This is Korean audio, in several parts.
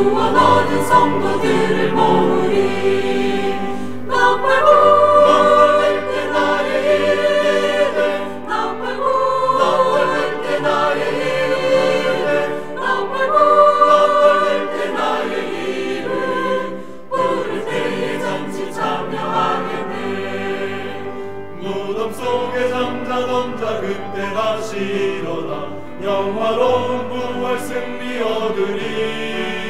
구원 얻은 성도들을 모으리. 나팔 불 때 나의 이름을, 나팔 불 때 나의 이름을, 나팔 불 때 나의 이름 부를 때에 잔치 참여하겠네. 무덤 속에 잠자던 자 그때 다시 일어나 영화로운 부활 승리 얻으리.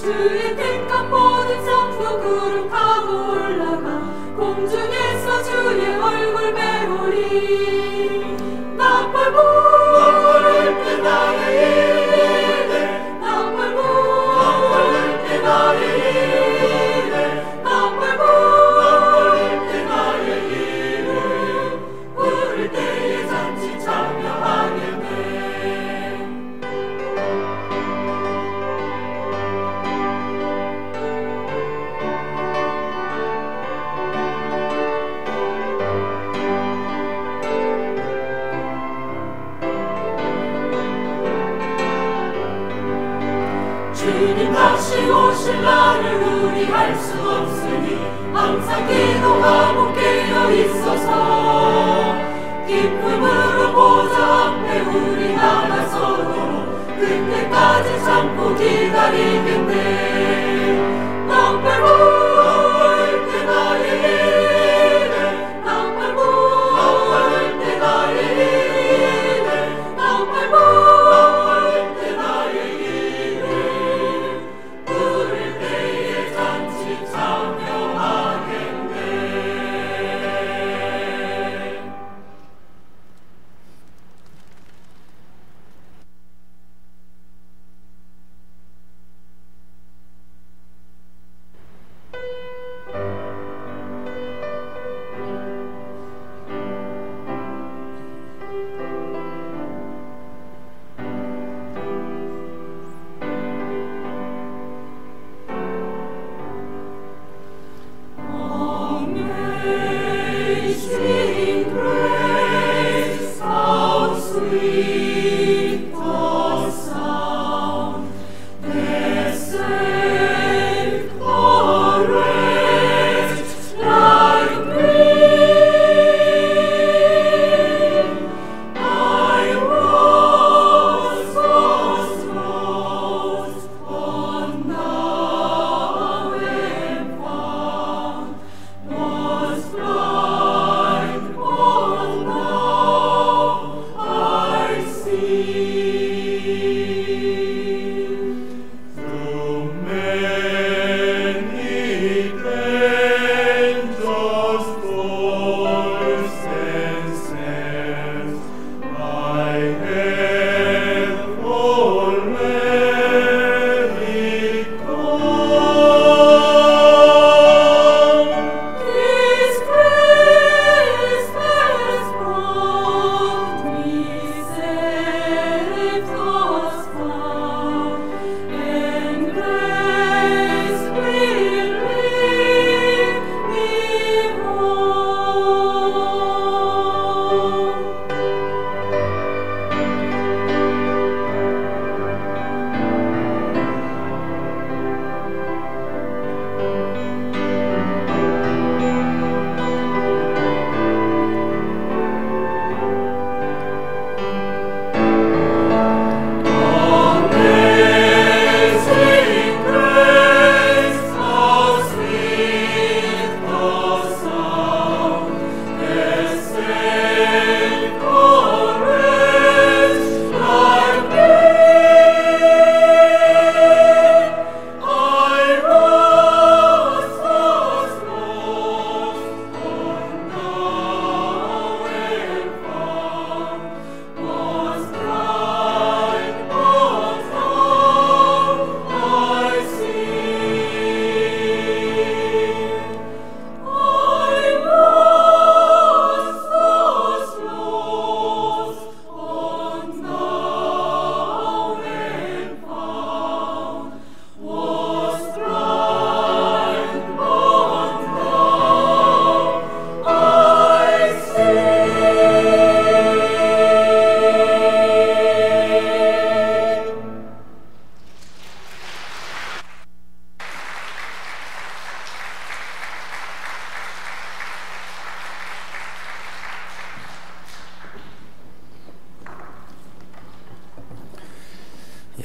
주의 택한 모든 성도 구름 타고 올라가 공중에서 주의 얼굴 배우리. 나팔 불 때 나의 이름을, 나팔 불 때 나의 이름을, 나팔 불 때 나의 이름 부를 때에 잔치 참여하겠네. 주님 다시 오실 날을 우리 알 수 없으니 항상 기도하고 깨어 있어서 기쁨으로 보좌 앞에 우리 나가서도록 그때까지 참고 기다리겠네. 나팔 불 때 나의 이름, 나팔 불 때 나의 이름, 나팔 불 때 나의 이름 부를 때에 잔치 참여하겠네.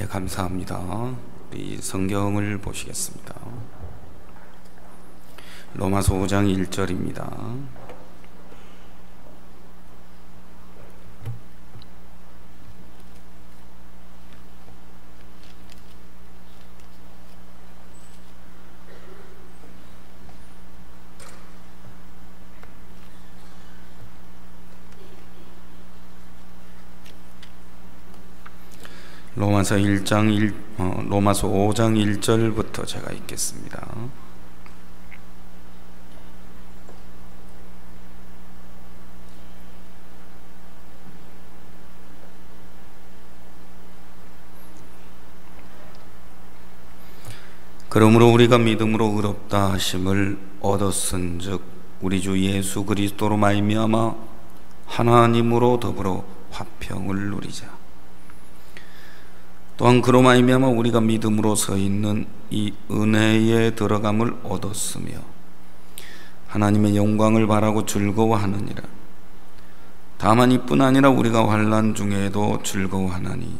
네, 감사합니다. 우리 성경을 보시겠습니다. 로마서 5장 1절입니다. 로마서 5장 1절부터 제가 읽겠습니다. 그러므로 우리가 믿음으로 의롭다 하심을 얻었은즉 우리 주 예수 그리스도로 말미암아 하나님으로 더불어 화평을 누리자. 또한 그로 말미암아 우리가 믿음으로 서 있는 이 은혜에 들어감을 얻었으며 하나님의 영광을 바라고 즐거워하느니라. 다만 이뿐 아니라 우리가 환난 중에도 즐거워하나니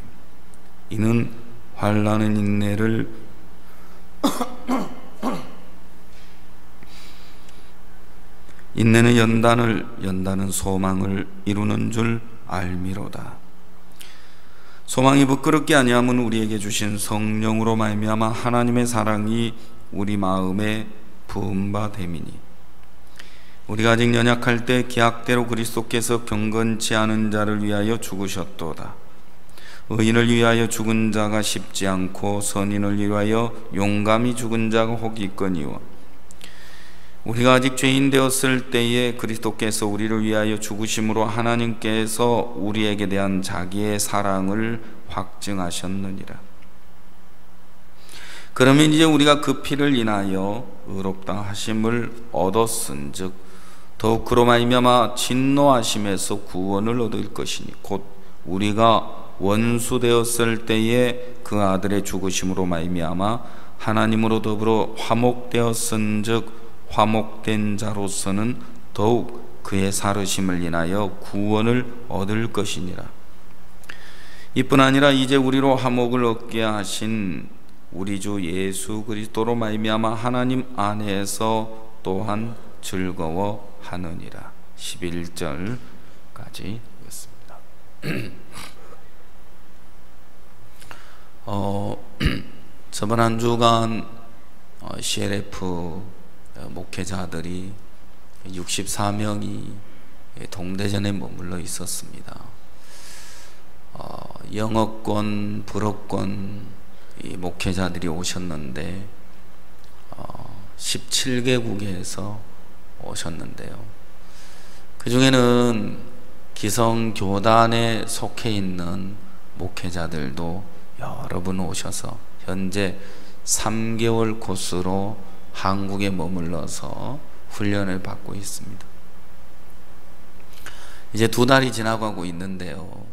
이는 환난은 인내를 인내는 연단은 소망을 이루는 줄 알미로다. 소망이 부끄럽게 아니함은 우리에게 주신 성령으로 말미암아 하나님의 사랑이 우리 마음에 부은 바 됨이니 우리가 아직 연약할 때 기약대로 그리스도께서 경건치 않은 자를 위하여 죽으셨도다. 의인을 위하여 죽은 자가 쉽지 않고 선인을 위하여 용감히 죽은 자가 혹 있거니와 우리가 아직 죄인 되었을 때에 그리스도께서 우리를 위하여 죽으심으로 하나님께서 우리에게 대한 자기의 사랑을 확증하셨느니라. 그러면 이제 우리가 그 피를 인하여 의롭다 하심을 얻었은즉 더욱 그로 말미암아 진노하심에서 구원을 얻을 것이니 곧 우리가 원수 되었을 때에 그 아들의 죽으심으로 말미암아 하나님으로 더불어 화목되었은즉 화목된 자로서는 더욱 그의 살으심을 인하여 구원을 얻을 것이니라. 이뿐 아니라 이제 우리로 화목을 얻게 하신 우리 주 예수 그리스도로 말미암아 하나님 안에서 또한 즐거워하느니라. 11절까지 읽겠습니다. 저번 한 주간 CLF 목회자들이 64명이 동대전에 머물러 있었습니다. 영어권, 불어권 이 목회자들이 오셨는데 17개국에서 오셨는데요. 그 중에는 기성교단에 속해 있는 목회자들도 여러 분 오셔서 현재 3개월 코스로 한국에 머물러서 훈련을 받고 있습니다. 이제 2달이 지나가고 있는데요.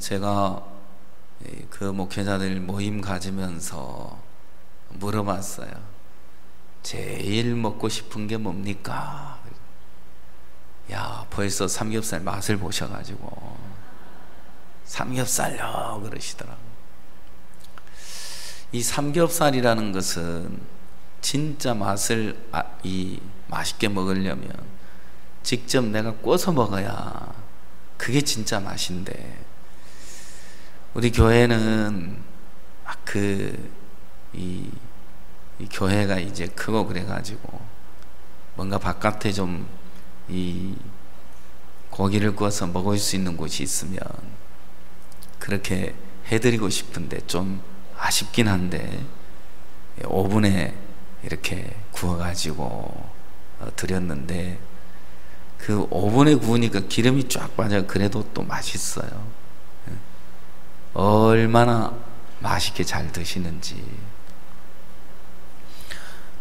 제가 그 목회자들 모임 가지면서 물어봤어요. 제일 먹고 싶은 게 뭡니까? 야, 벌써 삼겹살 맛을 보셔가지고 삼겹살요 그러시더라고요. 이 삼겹살이라는 것은 진짜 맛을 맛있게 먹으려면 직접 내가 구워서 먹어야 그게 진짜 맛인데 우리 교회는 이 교회가 이제 크고 그래가지고 뭔가 바깥에 좀 이 고기를 구워서 먹을 수 있는 곳이 있으면 그렇게 해드리고 싶은데 좀 아쉽긴 한데 오븐에 이렇게 구워가지고 드렸는데 그 오븐에 구우니까 기름이 쫙 빠져. 그래도 또 맛있어요. 얼마나 맛있게 잘 드시는지.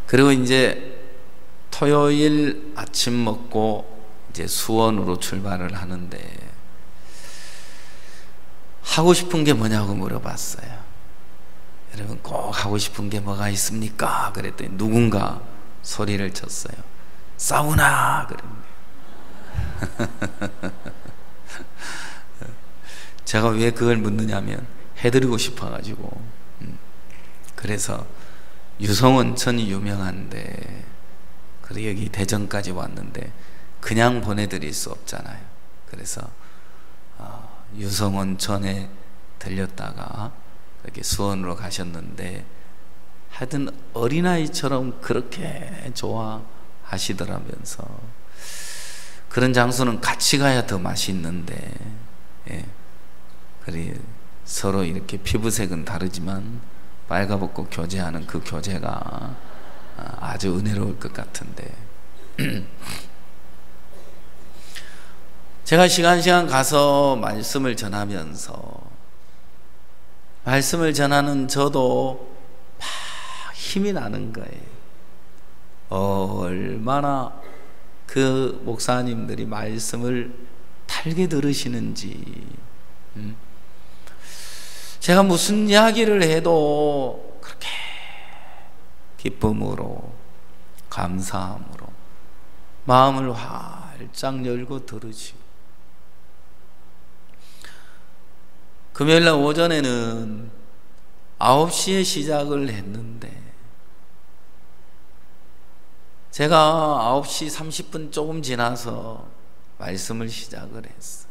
그리고 이제 토요일 아침 먹고 이제 수원으로 출발을 하는데 하고 싶은 게 뭐냐고 물어봤어요. 여러분 꼭 하고 싶은 게 뭐가 있습니까? 그랬더니 누군가 소리를 쳤어요. 사우나! 그랬는데 제가 왜 그걸 묻느냐면 해드리고 싶어가지고 그래서 유성온천이 유명한데 그리고 여기 대전까지 왔는데 그냥 보내드릴 수 없잖아요. 그래서 유성온천에 들렸다가 이렇게 수원으로 가셨는데 하여튼 어린아이처럼 그렇게 좋아하시더라면서 그런 장소는 같이 가야 더 맛있는데 예. 그리 서로 이렇게 피부색은 다르지만 빨가벗고 교제하는 그 교제가 아주 은혜로울 것 같은데 제가 시간 가서 말씀을 전하면서 말씀을 전하는 저도 막 힘이 나는 거예요. 얼마나 그 목사님들이 말씀을 달게 들으시는지 제가 무슨 이야기를 해도 그렇게 기쁨으로 감사함으로 마음을 활짝 열고 들으시고 금요일날 오전에는 9시에 시작을 했는데 제가 9시 30분 조금 지나서 말씀을 시작을 했어요.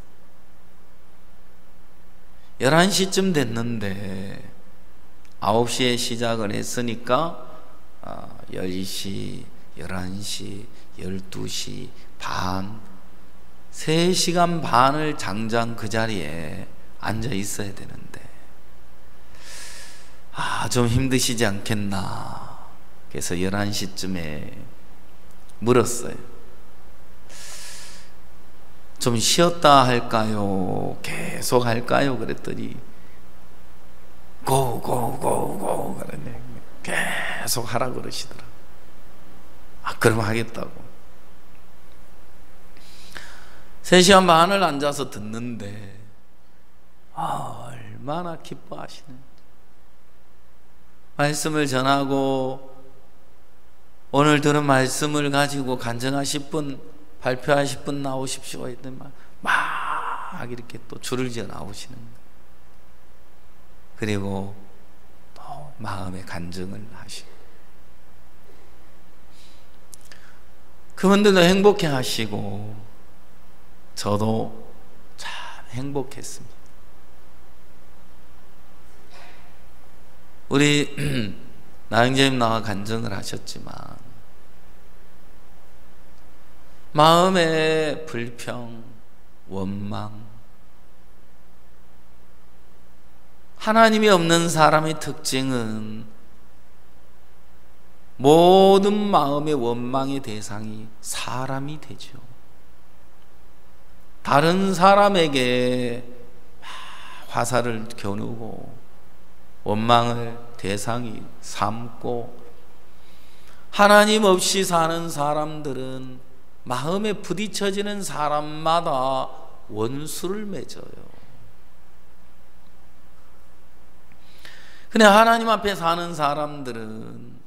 11시쯤 됐는데 9시에 시작을 했으니까 10시, 11시, 12시 반 3시간 반을 장장 그 자리에 앉아 있어야 되는데 좀 힘드시지 않겠나. 그래서 11시쯤에 물었어요. 좀 쉬었다 할까요? 계속 할까요? 그랬더니 고 그러네. 계속 하라 그러시더라. 그럼 하겠다고. 3시간 반을 앉아서 듣는데 얼마나 기뻐하시는. 말씀을 전하고 오늘 들은 말씀을 가지고 간증하실 분, 발표하실 분 나오십시오 했더니 막 이렇게 또 줄을 지어 나오시는 거예요. 그리고 또 마음의 간증을 하시고 그분들도 행복해 하시고 저도 참 행복했습니다. 우리 나영재님 나와 간증을 하셨지만 마음의 불평, 원망, 하나님이 없는 사람의 특징은 모든 마음의 원망의 대상이 사람이 되죠. 다른 사람에게 화살을 겨누고 원망을 대상이 삼고 하나님 없이 사는 사람들은 마음에 부딪혀지는 사람마다 원수를 맺어요. 근데 하나님 앞에 사는 사람들은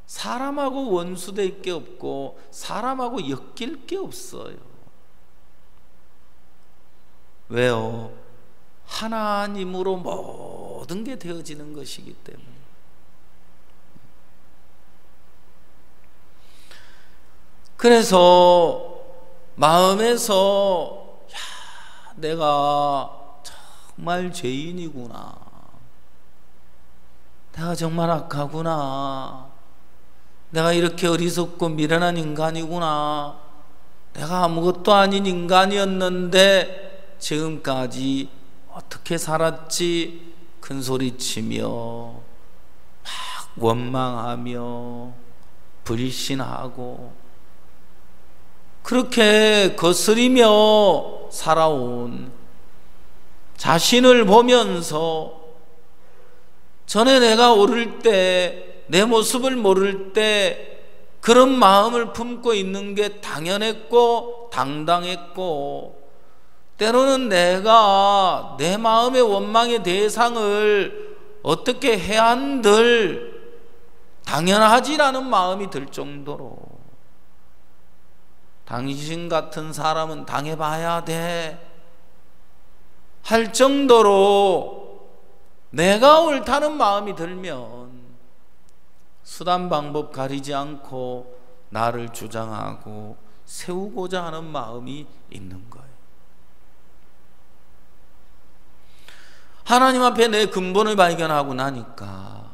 사람하고 원수될 게 없고 사람하고 엮일 게 없어요. 왜요? 하나님으로 모든 게 되어지는 것이기 때문에. 그래서 마음에서 내가 정말 죄인이구나, 내가 정말 악하구나, 내가 이렇게 어리석고 미련한 인간이구나, 내가 아무것도 아닌 인간이었는데 지금까지 어떻게 살았지 큰 소리치며 막 원망하며 불신하고 그렇게 거스리며 살아온 자신을 보면서 전에 내가 오를 때, 내 모습을 모를 때 그런 마음을 품고 있는 게 당연했고 당당했고, 때로는 내가 내 마음의 원망의 대상을 어떻게 해야 한들 당연하지라는 마음이 들 정도로, 당신 같은 사람은 당해봐야 돼 할 정도로 내가 옳다는 마음이 들면 수단 방법 가리지 않고 나를 주장하고 세우고자 하는 마음이 있는 거예요. 하나님 앞에 내 근본을 발견하고 나니까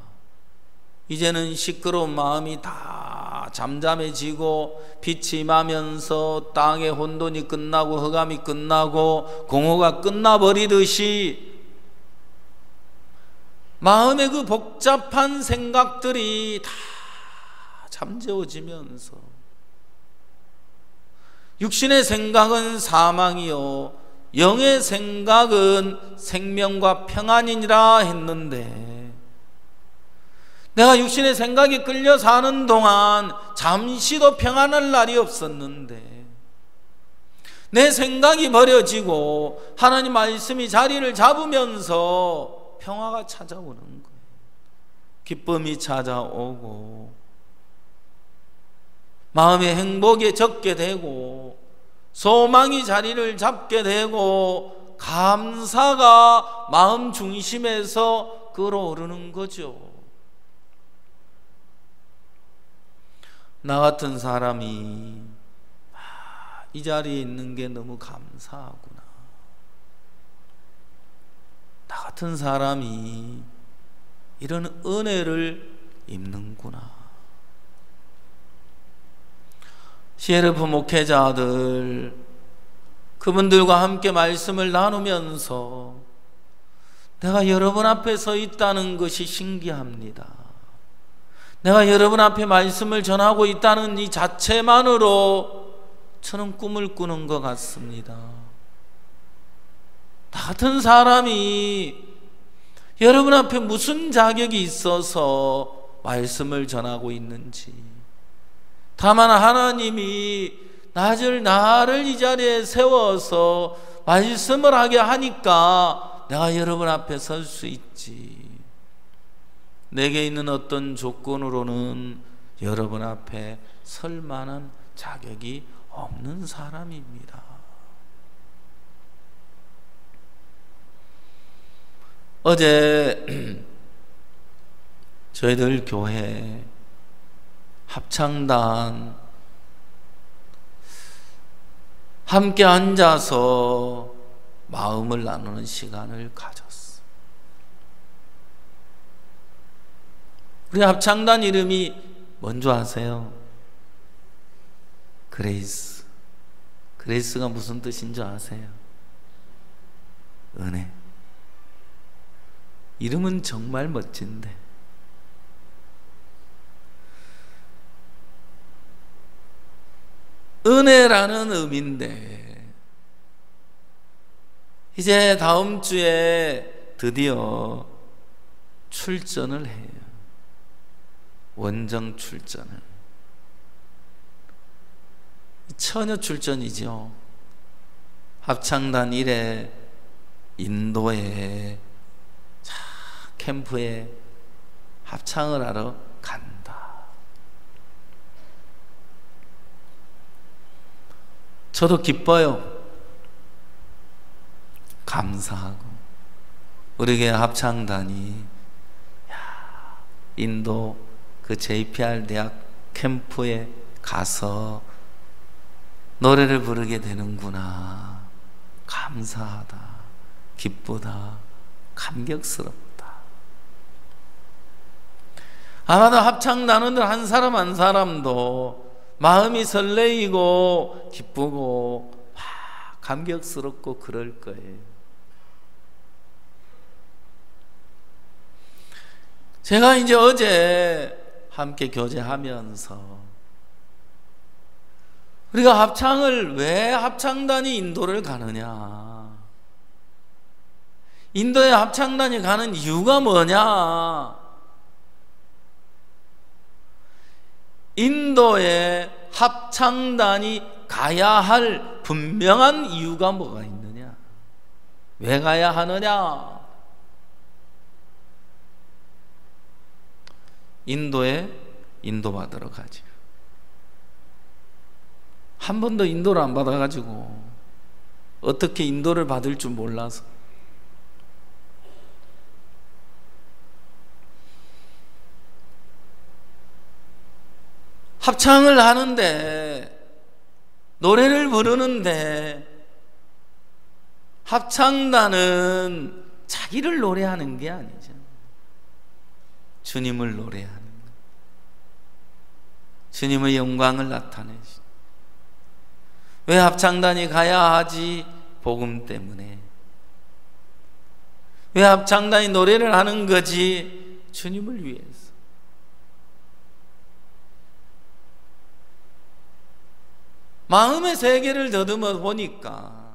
이제는 시끄러운 마음이 다 잠잠해지고 빛이 임하면서 땅의 혼돈이 끝나고 흑암이 끝나고 공허가 끝나버리듯이 마음의 그 복잡한 생각들이 다 잠재워지면서 육신의 생각은 사망이요 영의 생각은 생명과 평안이니라 했는데, 내가 육신의 생각에 끌려 사는 동안 잠시도 평안할 날이 없었는데 내 생각이 버려지고 하나님 말씀이 자리를 잡으면서 평화가 찾아오는 거예요. 기쁨이 찾아오고 마음의 행복이 적게 되고 소망이 자리를 잡게 되고 감사가 마음 중심에서 끌어오르는 거죠. 나 같은 사람이 이 자리에 있는 게 너무 감사하구나. 나 같은 사람이 이런 은혜를 입는구나. CLF 목회자들, 그분들과 함께 말씀을 나누면서 내가 여러분 앞에 서 있다는 것이 신기합니다. 내가 여러분 앞에 말씀을 전하고 있다는 이 자체만으로 저는 꿈을 꾸는 것 같습니다. 나 같은 사람이 여러분 앞에 무슨 자격이 있어서 말씀을 전하고 있는지, 다만 하나님이 나를 이 자리에 세워서 말씀을 하게 하니까 내가 여러분 앞에 설 수 있지. 내게 있는 어떤 조건으로는 여러분 앞에 설 만한 자격이 없는 사람입니다. 어제 저희들 교회 합창단 함께 앉아서 마음을 나누는 시간을 가졌어요. 우리 합창단 이름이 뭔지 아세요? 그레이스. 그레이스가 무슨 뜻인 줄 아세요? 은혜. 이름은 정말 멋진데 은혜라는 의미인데, 이제 다음 주에 드디어 출전을 해요. 원정 출전을. 처녀 출전이죠. 합창단 1회 인도에 캠프에 합창을 하러 간다. 저도 기뻐요. 감사하고. 우리 교회 합창단이 인도 그 JPR 대학 캠프에 가서 노래를 부르게 되는구나. 감사하다, 기쁘다, 감격스럽다. 아마도 합창단원들 한 사람 한 사람도 마음이 설레이고 기쁘고 감격스럽고 그럴 거예요. 제가 이제 어제 함께 교제하면서 우리가 합창을 왜 합창단이 인도를 가느냐, 인도에 합창단이 가는 이유가 뭐냐, 인도에 합창단이 가야 할 분명한 이유가 뭐가 있느냐, 왜 가야 하느냐. 인도에 인도받으러 가지. 한 번도 인도를 안 받아가지고 어떻게 인도를 받을 줄 몰라서 합창을 하는데, 노래를 부르는데, 합창단은 자기를 노래하는 게 아니죠. 주님을 노래하는 것, 주님의 영광을 나타내시. 왜 합창단이 가야 하지? 복음 때문에. 왜 합창단이 노래를 하는 거지? 주님을 위해서. 마음의 세계를 더듬어 보니까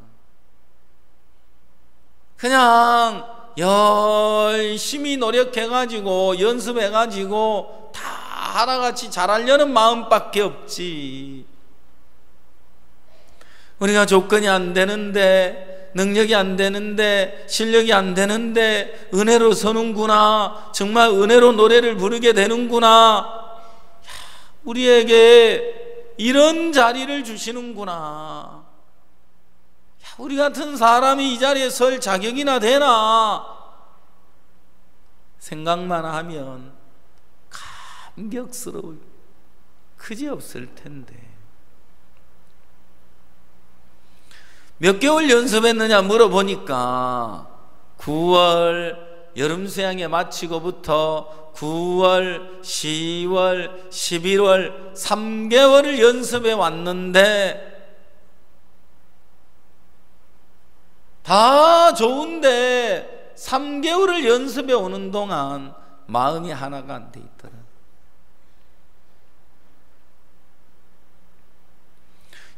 그냥 열심히 노력해가지고 연습해가지고 다 하나같이 잘하려는 마음밖에 없지. 우리가 조건이 안 되는데, 능력이 안 되는데, 실력이 안 되는데 은혜로 서는구나, 정말 은혜로 노래를 부르게 되는구나, 우리에게 이런 자리를 주시는구나, 우리 같은 사람이 이 자리에 설 자격이나 되나 생각만 하면 감격스러울 그지없을 텐데. 몇 개월 연습했느냐 물어보니까 9월 여름 수양회 마치고부터 9월, 10월, 11월 3개월을 연습해 왔는데 다 좋은데 3개월을 연습해 오는 동안 마음이 하나가 안 돼 있더라.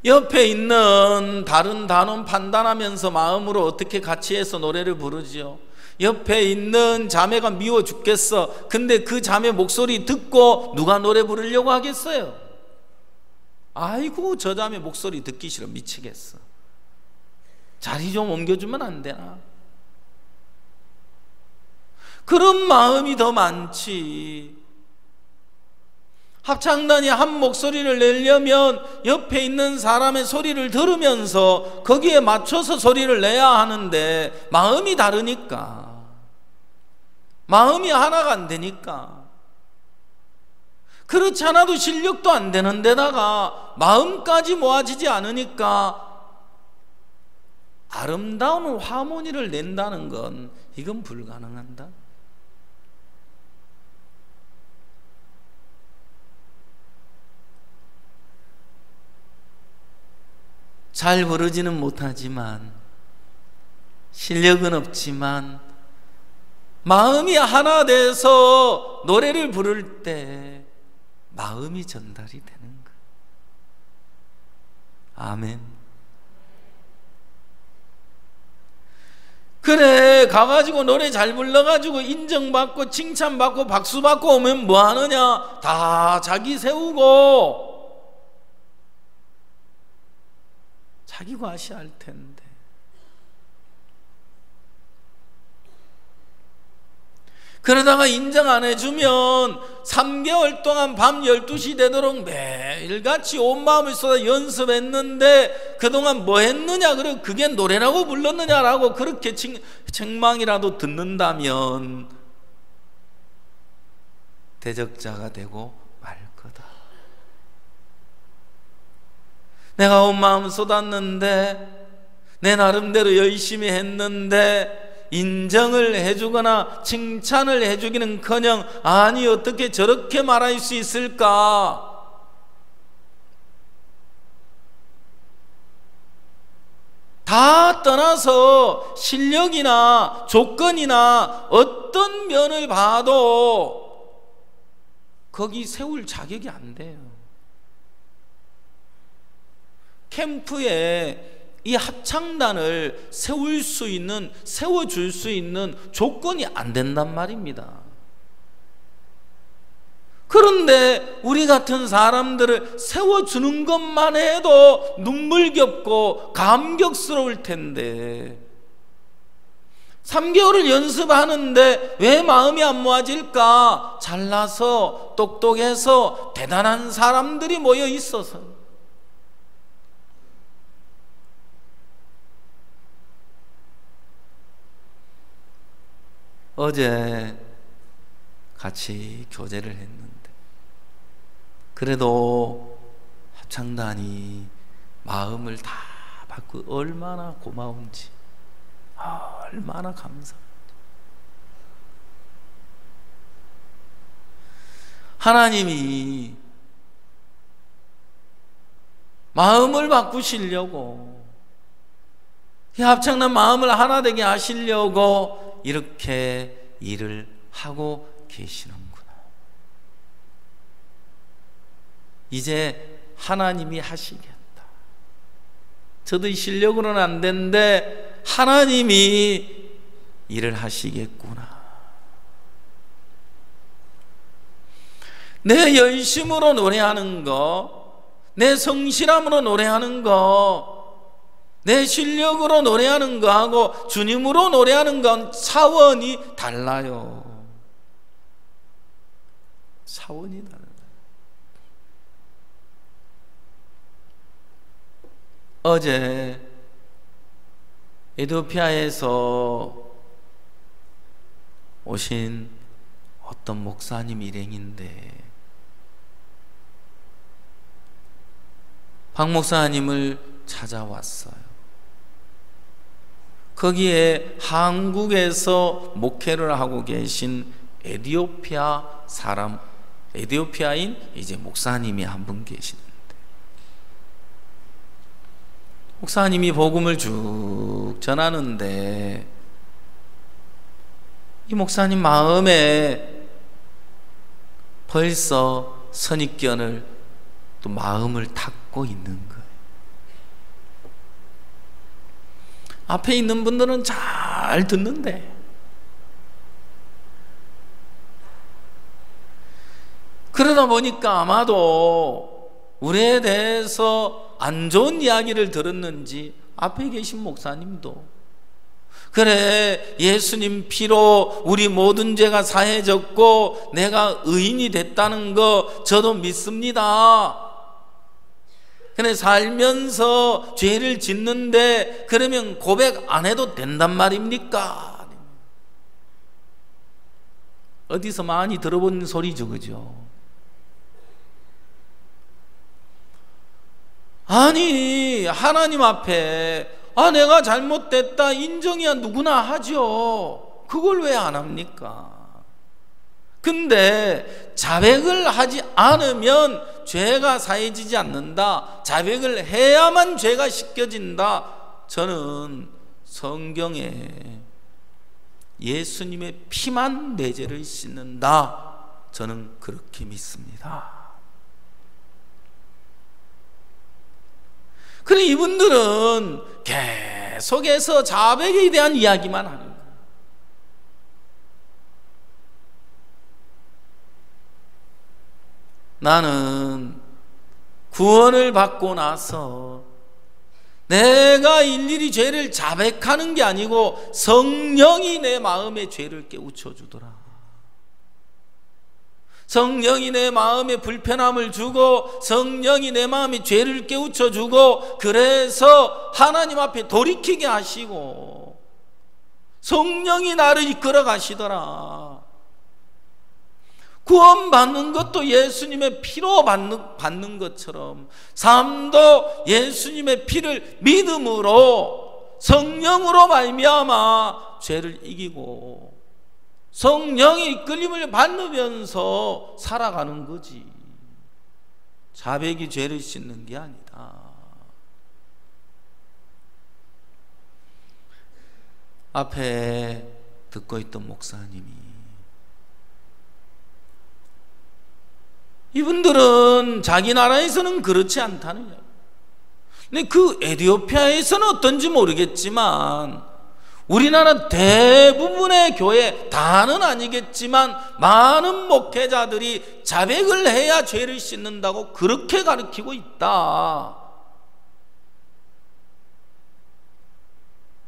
옆에 있는 다른 단원 판단하면서 마음으로 어떻게 같이 해서 노래를 부르지요. 옆에 있는 자매가 미워 죽겠어. 근데 그 자매 목소리 듣고 누가 노래 부르려고 하겠어요? 아이고, 저 자매 목소리 듣기 싫어 미치겠어. 자리 좀 옮겨주면 안 되나? 그런 마음이 더 많지. 합창단이 한 목소리를 내려면 옆에 있는 사람의 소리를 들으면서 거기에 맞춰서 소리를 내야 하는데 마음이 다르니까, 마음이 하나가 안 되니까, 그렇지 않아도 실력도 안 되는 데다가 마음까지 모아지지 않으니까 아름다운 하모니를 낸다는 건 이건 불가능한다. 잘 부르지는 못하지만, 실력은 없지만 마음이 하나 돼서 노래를 부를 때 마음이 전달이 되는 거. 아멘. 그래, 가가지고 노래 잘 불러가지고 인정받고 칭찬받고 박수받고 오면 뭐하느냐? 다 자기 세우고 자기 과시할 텐데. 그러다가 인정 안 해주면 3개월 동안 밤 12시 되도록 매일같이 온 마음을 쏟아 연습했는데 그동안 뭐 했느냐, 그리고 그게 노래라고 불렀느냐라고 그렇게 책망이라도 듣는다면 대적자가 되고 말 거다. 내가 온 마음 쏟았는데, 내 나름대로 열심히 했는데 인정을 해주거나 칭찬을 해주기는커녕 아니 어떻게 저렇게 말할 수 있을까? 다 떠나서 실력이나 조건이나 어떤 면을 봐도 거기 세울 자격이 안 돼요. 캠프에 이 합창단을 세워줄 수 있는 조건이 안 된단 말입니다. 그런데 우리 같은 사람들을 세워주는 것만 해도 눈물겹고 감격스러울 텐데 3개월을 연습하는데 왜 마음이 안 모아질까? 잘나서 똑똑해서 대단한 사람들이 모여 있어서. 어제 같이 교제를 했는데 그래도 합창단이 마음을 다 받고 얼마나 고마운지, 얼마나 감사한지. 하나님이 마음을 바꾸시려고, 이 합창단 마음을 하나 되게 하시려고 이렇게 일을 하고 계시는구나. 이제 하나님이 하시겠다. 저도 실력으로는 안 되는데 하나님이 일을 하시겠구나. 내 열심으로 노래하는 거, 내 성실함으로 노래하는 거, 내 실력으로 노래하는 거하고 주님으로 노래하는 건 차원이 달라요. 차원이 달라요. 어제 에티오피아에서 오신 어떤 목사님 일행인데, 박 목사님을 찾아왔어요. 거기에 한국에서 목회를 하고 계신 에티오피아인 이제 목사님이 한 분 계시는데, 목사님이 복음을 쭉 전하는데 이 목사님 마음에 벌써 선입견을, 또 마음을 닫고 있는 거예요. 앞에 있는 분들은 잘 듣는데 그러다 보니까 아마도 우리에 대해서 안 좋은 이야기를 들었는지 앞에 계신 목사님도, 그래 예수님 피로 우리 모든 죄가 사해졌고 내가 의인이 됐다는 거 저도 믿습니다. 그래 살면서 죄를 짓는데 그러면 고백 안 해도 된단 말입니까? 어디서 많이 들어본 소리죠, 그죠? 아니 하나님 앞에 내가 잘못됐다 인정이야 누구나 하죠. 그걸 왜 안 합니까? 근데 자백을 하지 않으면 죄가 사해지지 않는다, 자백을 해야만 죄가 씻겨진다. 저는 성경에 예수님의 피만 내 죄를 씻는다, 저는 그렇게 믿습니다. 그래 이분들은 계속해서 자백에 대한 이야기만 하는 거예요. 나는 구원을 받고 나서 내가 일일이 죄를 자백하는 게 아니고 성령이 내 마음의 죄를 깨우쳐 주더라. 성령이 내 마음에 불편함을 주고 성령이 내 마음에 죄를 깨우쳐 주고, 그래서 하나님 앞에 돌이키게 하시고 성령이 나를 이끌어 가시더라. 구원받는 것도 예수님의 피로 받는 것처럼 삶도 예수님의 피를 믿음으로 성령으로 말미암아 죄를 이기고 성령의 이끌림을 받으면서 살아가는 거지. 자백이 죄를 씻는 게 아니다. 앞에 듣고 있던 목사님이, 이분들은 자기 나라에서는 그렇지 않다는 이야기. 근데 그 에티오피아에서는 어떤지 모르겠지만 우리나라 대부분의 교회, 다는 아니겠지만 많은 목회자들이 자백을 해야 죄를 씻는다고 그렇게 가르치고 있다.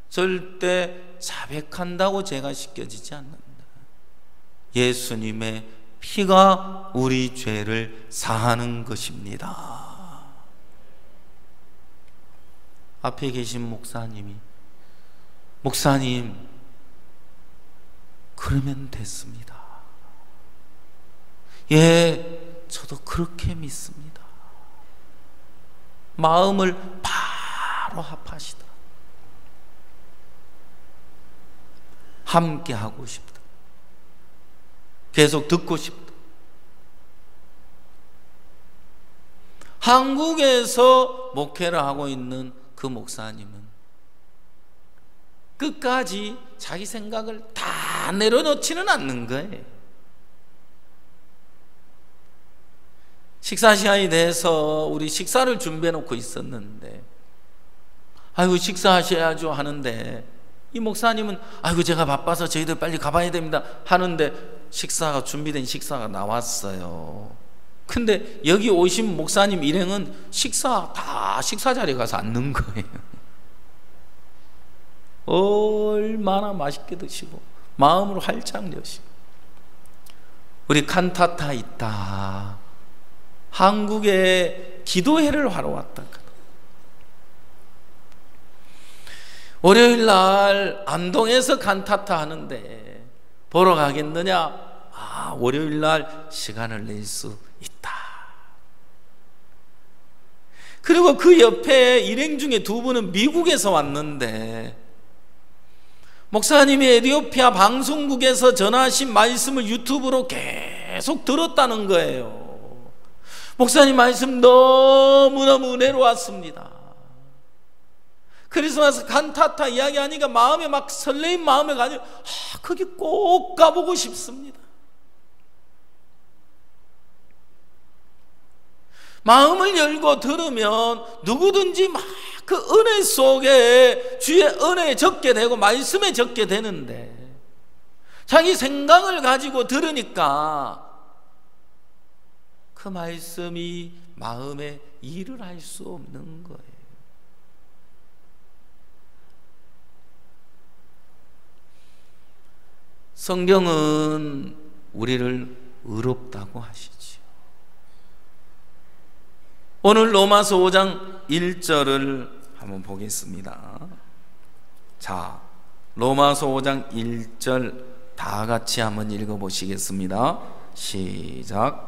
절대 자백한다고 죄가 씻겨지지 않는다. 예수님의 피가 우리 죄를 사하는 것입니다. 앞에 계신 목사님이, 목사님 그러면 됐습니다. 예, 저도 그렇게 믿습니다. 마음을 바로 합하시다. 함께 하고 싶다. 계속 듣고 싶다. 한국에서 목회를 하고 있는 그 목사님은 끝까지 자기 생각을 다 내려놓지는 않는 거예요. 식사 시간이 돼서 우리 식사를 준비해 놓고 있었는데, 아이고 식사하셔야죠 하는데, 이 목사님은 아이고 제가 바빠서 저희들 빨리 가봐야 됩니다 하는데 식사가 준비된 식사가 나왔어요. 근데 여기 오신 목사님 일행은 식사 자리에 가서 앉는 거예요. 얼마나 맛있게 드시고 마음으로 활짝 여시고. 우리 칸타타 있다. 한국에 기도회를 하러 왔다. 월요일 날 안동에서 칸타타 하는데 보러 가겠느냐? 월요일 날 시간을 낼 수 있다. 그리고 그 옆에 일행 중에 두 분은 미국에서 왔는데 목사님이 에티오피아 방송국에서 전하신 말씀을 유튜브로 계속 들었다는 거예요. 목사님 말씀 너무너무 은혜로웠습니다. 크리스마스 칸타타 이야기하니까 마음에 막 설레임 마음에 가지고 거기 꼭 가보고 싶습니다. 마음을 열고 들으면 누구든지 막 그 은혜 속에 주의 은혜에 적게 되고 말씀에 적게 되는데, 자기 생각을 가지고 들으니까 그 말씀이 마음에 일을 할 수 없는 거예요. 성경은 우리를 의롭다고 하시지요. 오늘 로마서 5장 1절을 한번 보겠습니다. 자, 로마서 5장 1절 다 같이 한번 읽어보시겠습니다. 시작.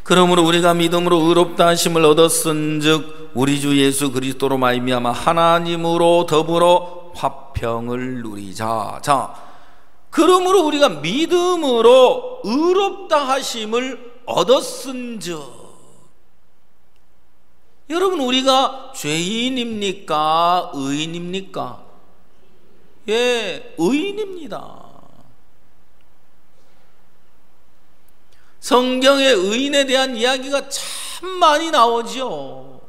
그러므로 우리가 믿음으로 의롭다 하심을 얻었은즉 우리 주 예수 그리스도로 말미암아 하나님으로 더불어 화평을 누리자. 자, 그러므로 우리가 믿음으로 의롭다 하심을 얻었은즉, 여러분 우리가 죄인입니까? 의인입니까? 예, 의인입니다. 성경에 의인에 대한 이야기가 참 많이 나오죠.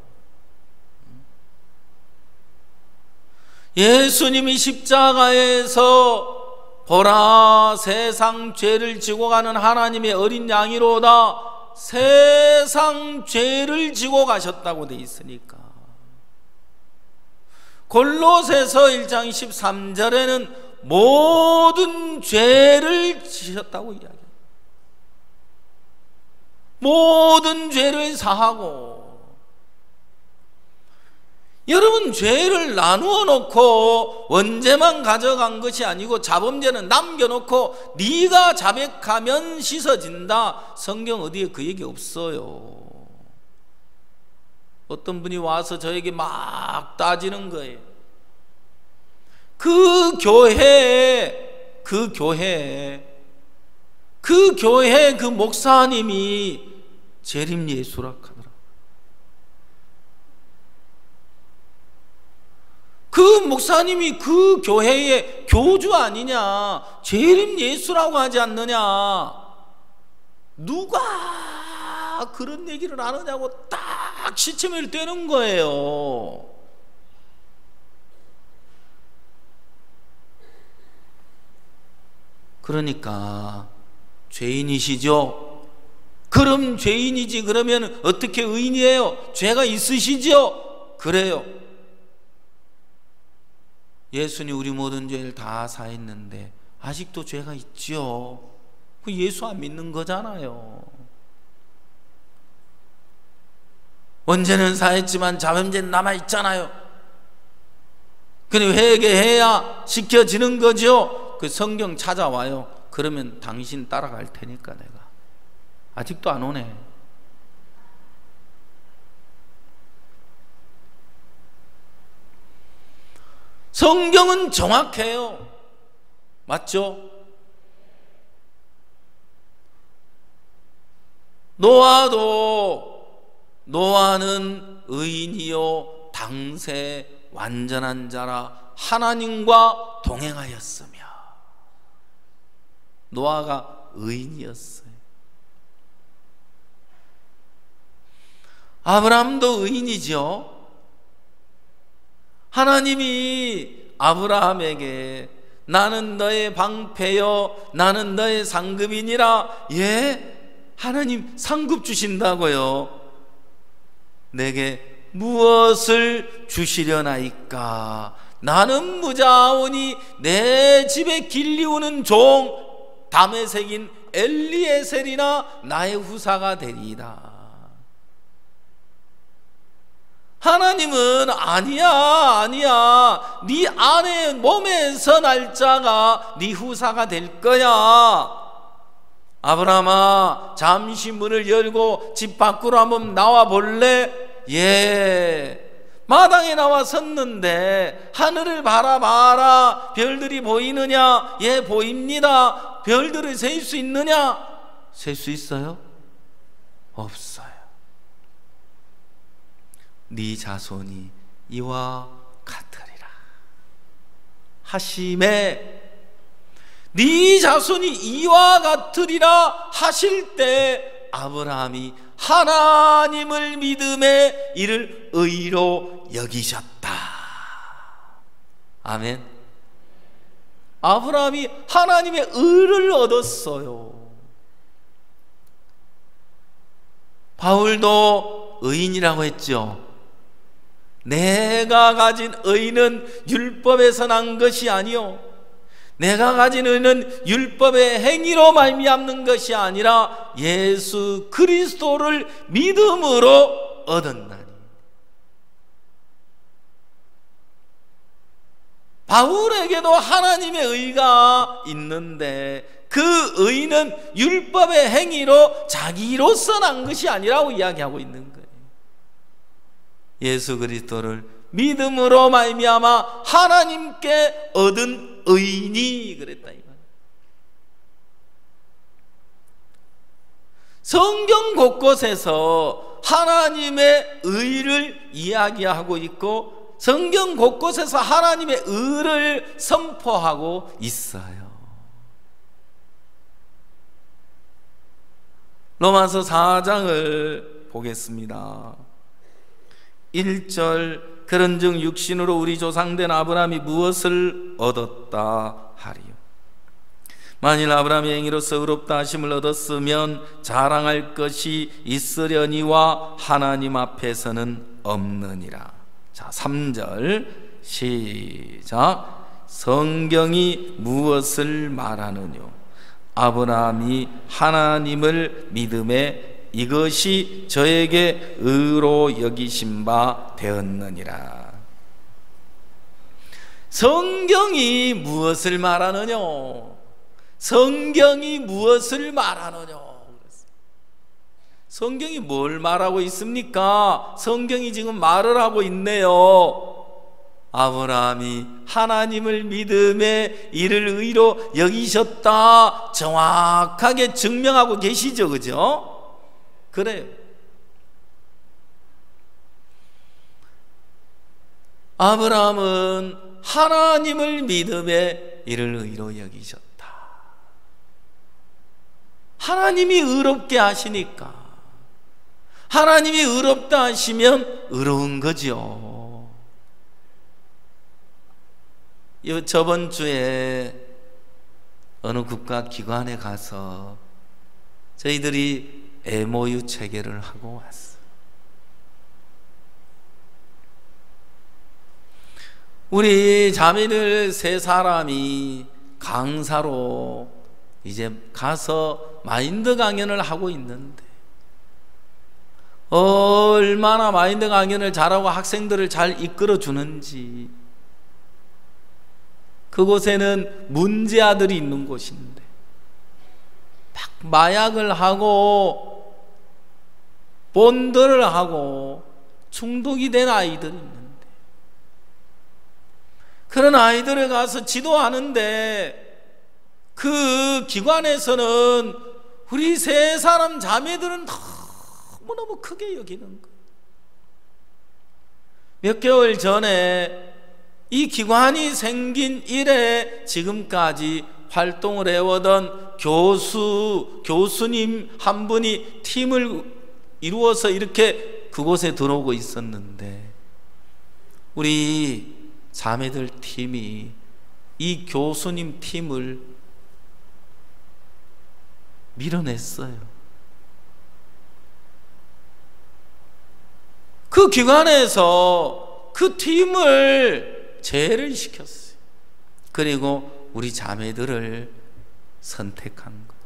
예수님이 십자가에서 보라 세상 죄를 지고 가는 하나님의 어린 양이로다, 세상 죄를 지고 가셨다고 돼 있으니까. 골로새서 1장 13절에는 모든 죄를 지셨다고 이야기합니다. 모든 죄를 사하고. 여러분, 죄를 나누어 놓고 원죄만 가져간 것이 아니고 자범죄는 남겨놓고 네가 자백하면 씻어진다. 성경 어디에 그 얘기 없어요. 어떤 분이 와서 저에게 막 따지는 거예요. 그 교회에 그 목사님이 재림 예수라 하더라. 그 목사님이 그 교회의 교주 아니냐, 재림 예수라고 하지 않느냐. 누가 그런 얘기를 안 하냐고 딱 시침을 떼는 거예요. 그러니까 죄인이시죠? 그럼 죄인이지. 그러면 어떻게 의인이에요? 죄가 있으시죠? 그래요. 예수님 우리 모든 죄를 다 사했는데 아직도 죄가 있죠. 그 예수 안 믿는 거잖아요. 언제는 사했지만 자범죄는 남아있잖아요. 그리고 회개해야 지켜지는 거죠. 그 성경 찾아와요. 그러면 당신 따라갈 테니까 내가. 아직도 안 오네. 성경은 정확해요. 맞죠? 노아는 의인이요 당세 완전한 자라 하나님과 동행하였으며. 노아가 의인이었어요. 아브라함도 의인이죠. 하나님이 아브라함에게 나는 너의 방패요 나는 너의 상급이니라. 예? 하나님 상급 주신다고요. 내게 무엇을 주시려나이까? 나는 무자오니 내 집에 길리우는 종 담에 새긴 엘리에셀이나 나의 후사가 되리이다. 하나님은 아니야 네 안에 몸에서 날 자가 네 후사가 될 거야. 아브라함아 잠시 문을 열고 집 밖으로 한번 나와 볼래? 예. 마당에 나와 섰는데 하늘을 바라봐라. 별들이 보이느냐? 예, 보입니다. 별들을 셀 수 있느냐? 셀 수 있어요? 없어요. 네 자손이 이와 같으리라 하심에, 네 자손이 이와 같으리라 하실 때 아브라함이 하나님을 믿음에 이를 의로 여기셨다. 아멘. 아브라함이 하나님의 의를 얻었어요. 바울도 의인이라고 했죠. 내가 가진 의는 율법에서 난 것이 아니요 내가 가진 의는 율법의 행위로 말미암는 것이 아니라 예수 그리스도를 믿음으로 얻었나니. 바울에게도 하나님의 의가 있는데 그 의는 율법의 행위로 자기로서 난 것이 아니라고 이야기하고 있는 거예요. 예수 그리스도를 믿음으로 말미암아 하나님께 얻은 의인이 그랬다 이거. 성경 곳곳에서 하나님의 의를 이야기하고 있고 성경 곳곳에서 하나님의 의를 선포하고 있어요. 로마서 4장을 보겠습니다. 1절 그런즉 육신으로 우리 조상된 아브라함이 무엇을 얻었다 하리요. 만일 아브라함이 행위로서 의롭다 하심을 얻었으면 자랑할 것이 있으려니와 하나님 앞에서는 없느니라. 자, 3절 시작. 성경이 무엇을 말하느뇨? 아브라함이 하나님을 믿음에 이것이 저에게 의로 여기신 바 되었느니라. 성경이 무엇을 말하느냐? 성경이 무엇을 말하느냐? 성경이 뭘 말하고 있습니까? 성경이 지금 말을 하고 있네요. 아브라함이 하나님을 믿음에 이를 의로 여기셨다 정확하게 증명하고 계시죠, 그죠? 그래요. 아브라함은 하나님을 믿음에 이를 의로 여기셨다. 하나님이 의롭게 하시니까, 하나님이 의롭다 하시면 의로운 거죠. 저번 주에 어느 국가 기관에 가서 저희들이 MOU 체결을 하고 왔어요. 우리 자매들 3사람이 강사로 이제 가서 마인드 강연을 하고 있는데 얼마나 마인드 강연을 잘하고 학생들을 잘 이끌어 주는지. 그곳에는 문제아들이 있는 곳인데 막 마약을 하고 본드를 하고 중독이 된 아이들이 있는데, 그런 아이들을 가서 지도하는데 그 기관에서는 우리 세 사람 자매들은 너무너무 크게 여기는 거예요. 몇 개월 전에 이 기관이 생긴 이래 지금까지 활동을 해오던 교수님 한 분이 팀을 이루어서 이렇게 그곳에 들어오고 있었는데, 우리 자매들 팀이 이 교수님 팀을 밀어냈어요. 그 기관에서 그 팀을 제외를 시켰어요. 그리고 우리 자매들을 선택한 거예요.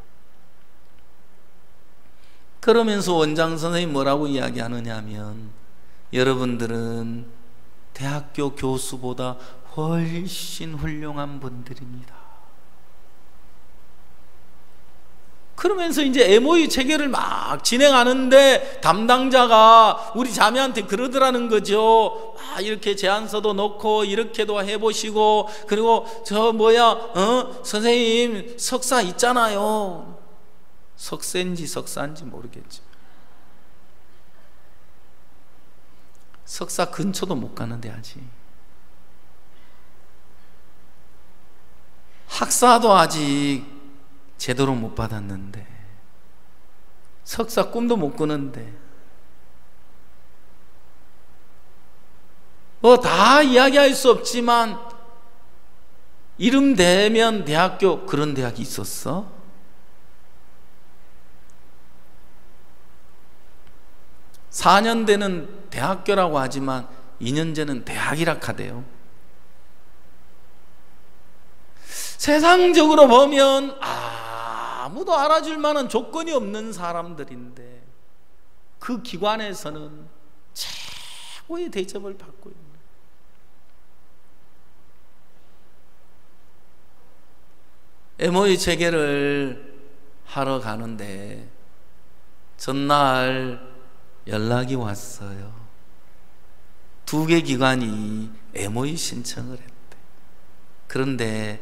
그러면서 원장 선생님이 뭐라고 이야기하느냐 하면, 여러분들은 대학교 교수보다 훨씬 훌륭한 분들입니다. 그러면서 이제 MOU 체결을 막 진행하는데 담당자가 우리 자매한테 그러더라는 거죠. 이렇게 제안서도 넣고 이렇게도 해보시고, 그리고 선생님 석사 있잖아요. 석세인지 석사인지 모르겠죠. 석사 근처도 못 가는데 아직. 학사도 아직 제대로 못 받았는데, 석사 꿈도 못 꾸는데, 다 이야기할 수 없지만 이름 대면 대학교, 그런 대학이 있었어? (4년제는) 대학교라고 하지만 2년제는 대학이라 하대요. 세상적으로 보면 아무도 알아줄 만한 조건이 없는 사람들인데 그 기관에서는 최고의 대접을 받고 있는. MOU 체결을 하러 가는데 전날 연락이 왔어요. 2개 기관이 MOU 신청을 했대. 그런데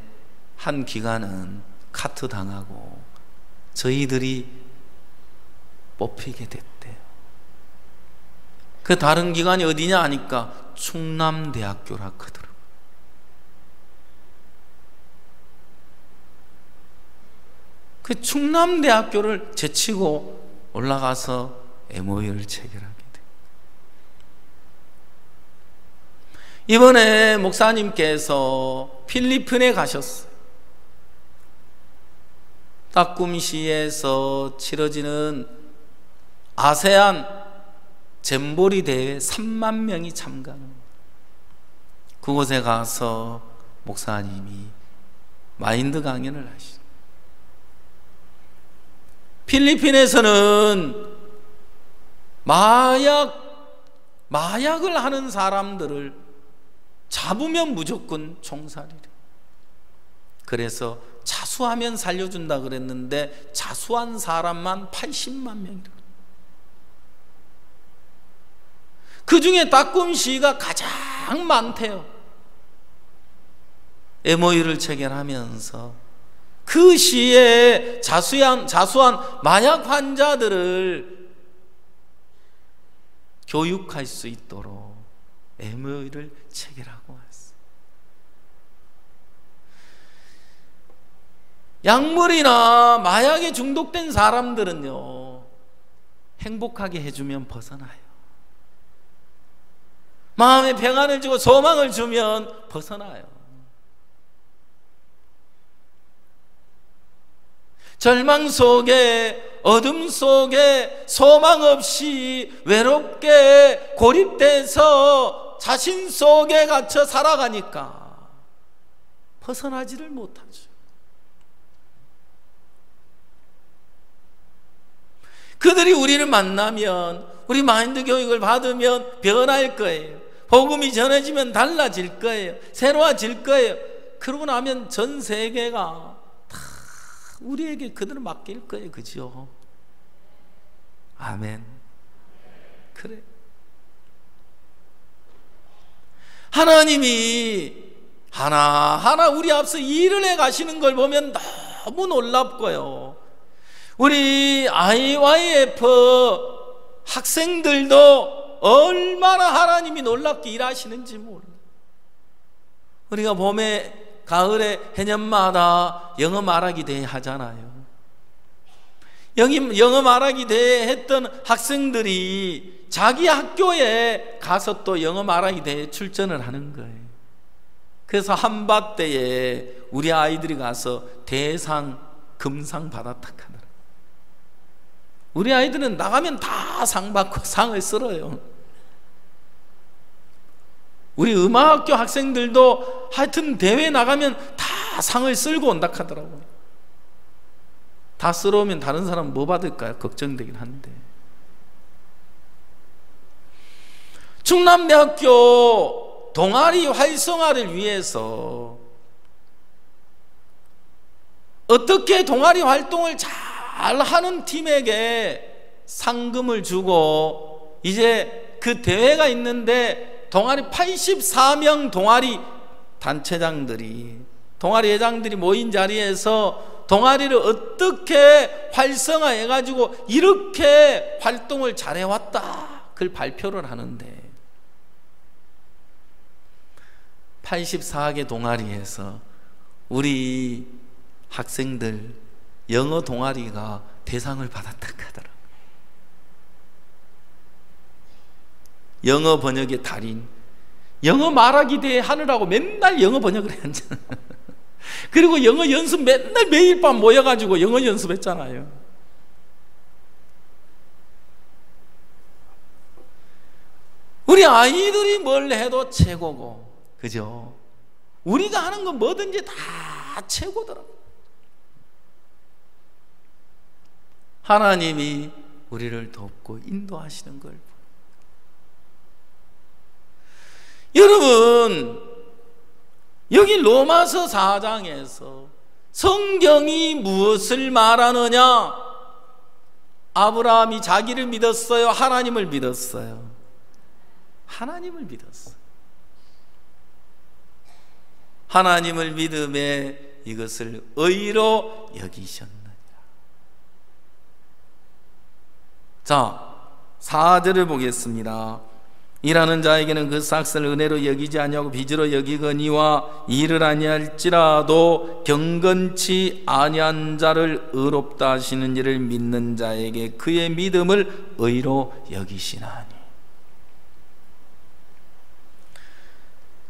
한 기관은 카트 당하고 저희들이 뽑히게 됐대요. 그 다른 기관이 어디냐 하니까 충남대학교라 하더라고요. 그 충남대학교를 제치고 올라가서 MOU를 체결하게 돼요. 이번에 목사님께서 필리핀에 가셨어요. 따꿈시에서 치러지는 아세안 잼보리 대회 3만 명이 참가하는, 그곳에 가서 목사님이 마인드 강연을 하시죠. 필리핀에서는 마약을 하는 사람들을 잡으면 무조건 총살이래. 그래서 자수하면 살려준다 그랬는데 자수한 사람만 80만 명이래. 그 중에 따꿈시가 가장 많대요. MOU를 체결하면서 그 시에 자수한 마약 환자들을 교육할 수 있도록 MOU를 체결하고 왔어요. 약물이나 마약에 중독된 사람들은요, 행복하게 해주면 벗어나요. 마음에 평안을 주고 소망을 주면 벗어나요. 절망 속에, 어둠 속에 소망 없이 외롭게 고립돼서 자신 속에 갇혀 살아가니까 벗어나지를 못하죠. 그들이 우리를 만나면 우리 마인드 교육을 받으면 변할 거예요. 복음이 전해지면 달라질 거예요. 새로워질 거예요. 그러고 나면 전 세계가 다 우리에게 그대로 맡길 거예요. 그죠? 아멘. 그래. 하나님이 하나하나 우리 앞서 일을 해 가시는 걸 보면 너무 놀랍고요. 우리 IYF 학생들도 얼마나 하나님이 놀랍게 일하시는지 몰라. 우리가 봄에 가을에 해년마다 영어 말하기 대회 하잖아요. 영어 말하기 대회 했던 학생들이 자기 학교에 가서 또 영어 말하기 대회 출전을 하는 거예요. 그래서 한밭대에 우리 아이들이 가서 대상 금상 받았다 하더라. 우리 아이들은 나가면 다 상 받고 상을 쓸어요. 우리 음악학교 학생들도 하여튼 대회 나가면 다 상을 쓸고 온다 하더라고요. 다 쓸어오면 다른 사람 뭐 받을까요? 걱정되긴 한데. 충남대학교 동아리 활성화를 위해서 어떻게 동아리 활동을 잘 하는 팀에게 상금을 주고, 이제 그 대회가 있는데 동아리 84명 동아리 단체장들이, 동아리 회장들이 모인 자리에서 동아리를 어떻게 활성화해가지고 이렇게 활동을 잘해왔다, 그걸 발표를 하는데 84개 동아리에서 우리 학생들 영어 동아리가 대상을 받았다 하더라고요. 영어 번역의 달인, 영어 말하기 대회 하느라고 맨날 영어 번역을 했잖아요. 그리고 영어 연습 맨날 매일 밤 모여가지고 영어 연습했잖아요. 우리 아이들이 뭘 해도 최고고, 그죠? 우리가 하는 건 뭐든지 다 최고더라고요. 하나님이 우리를 돕고 인도하시는 걸. 여러분, 여기 로마서 4장에서 성경이 무엇을 말하느냐? 아브라함이 자기를 믿었어요? 하나님을 믿었어요? 하나님을 믿었어요. 하나님을 믿음에 이것을 의로 여기셨느니라. 자, 4절을 보겠습니다. 일하는 자에게는 그 삭슬 은혜로 여기지 아니하고 빚으로 여기거니와 일을 아니할지라도 경건치 아니한 자를 의롭다 하시는 이를 믿는 자에게 그의 믿음을 의로 여기시나니.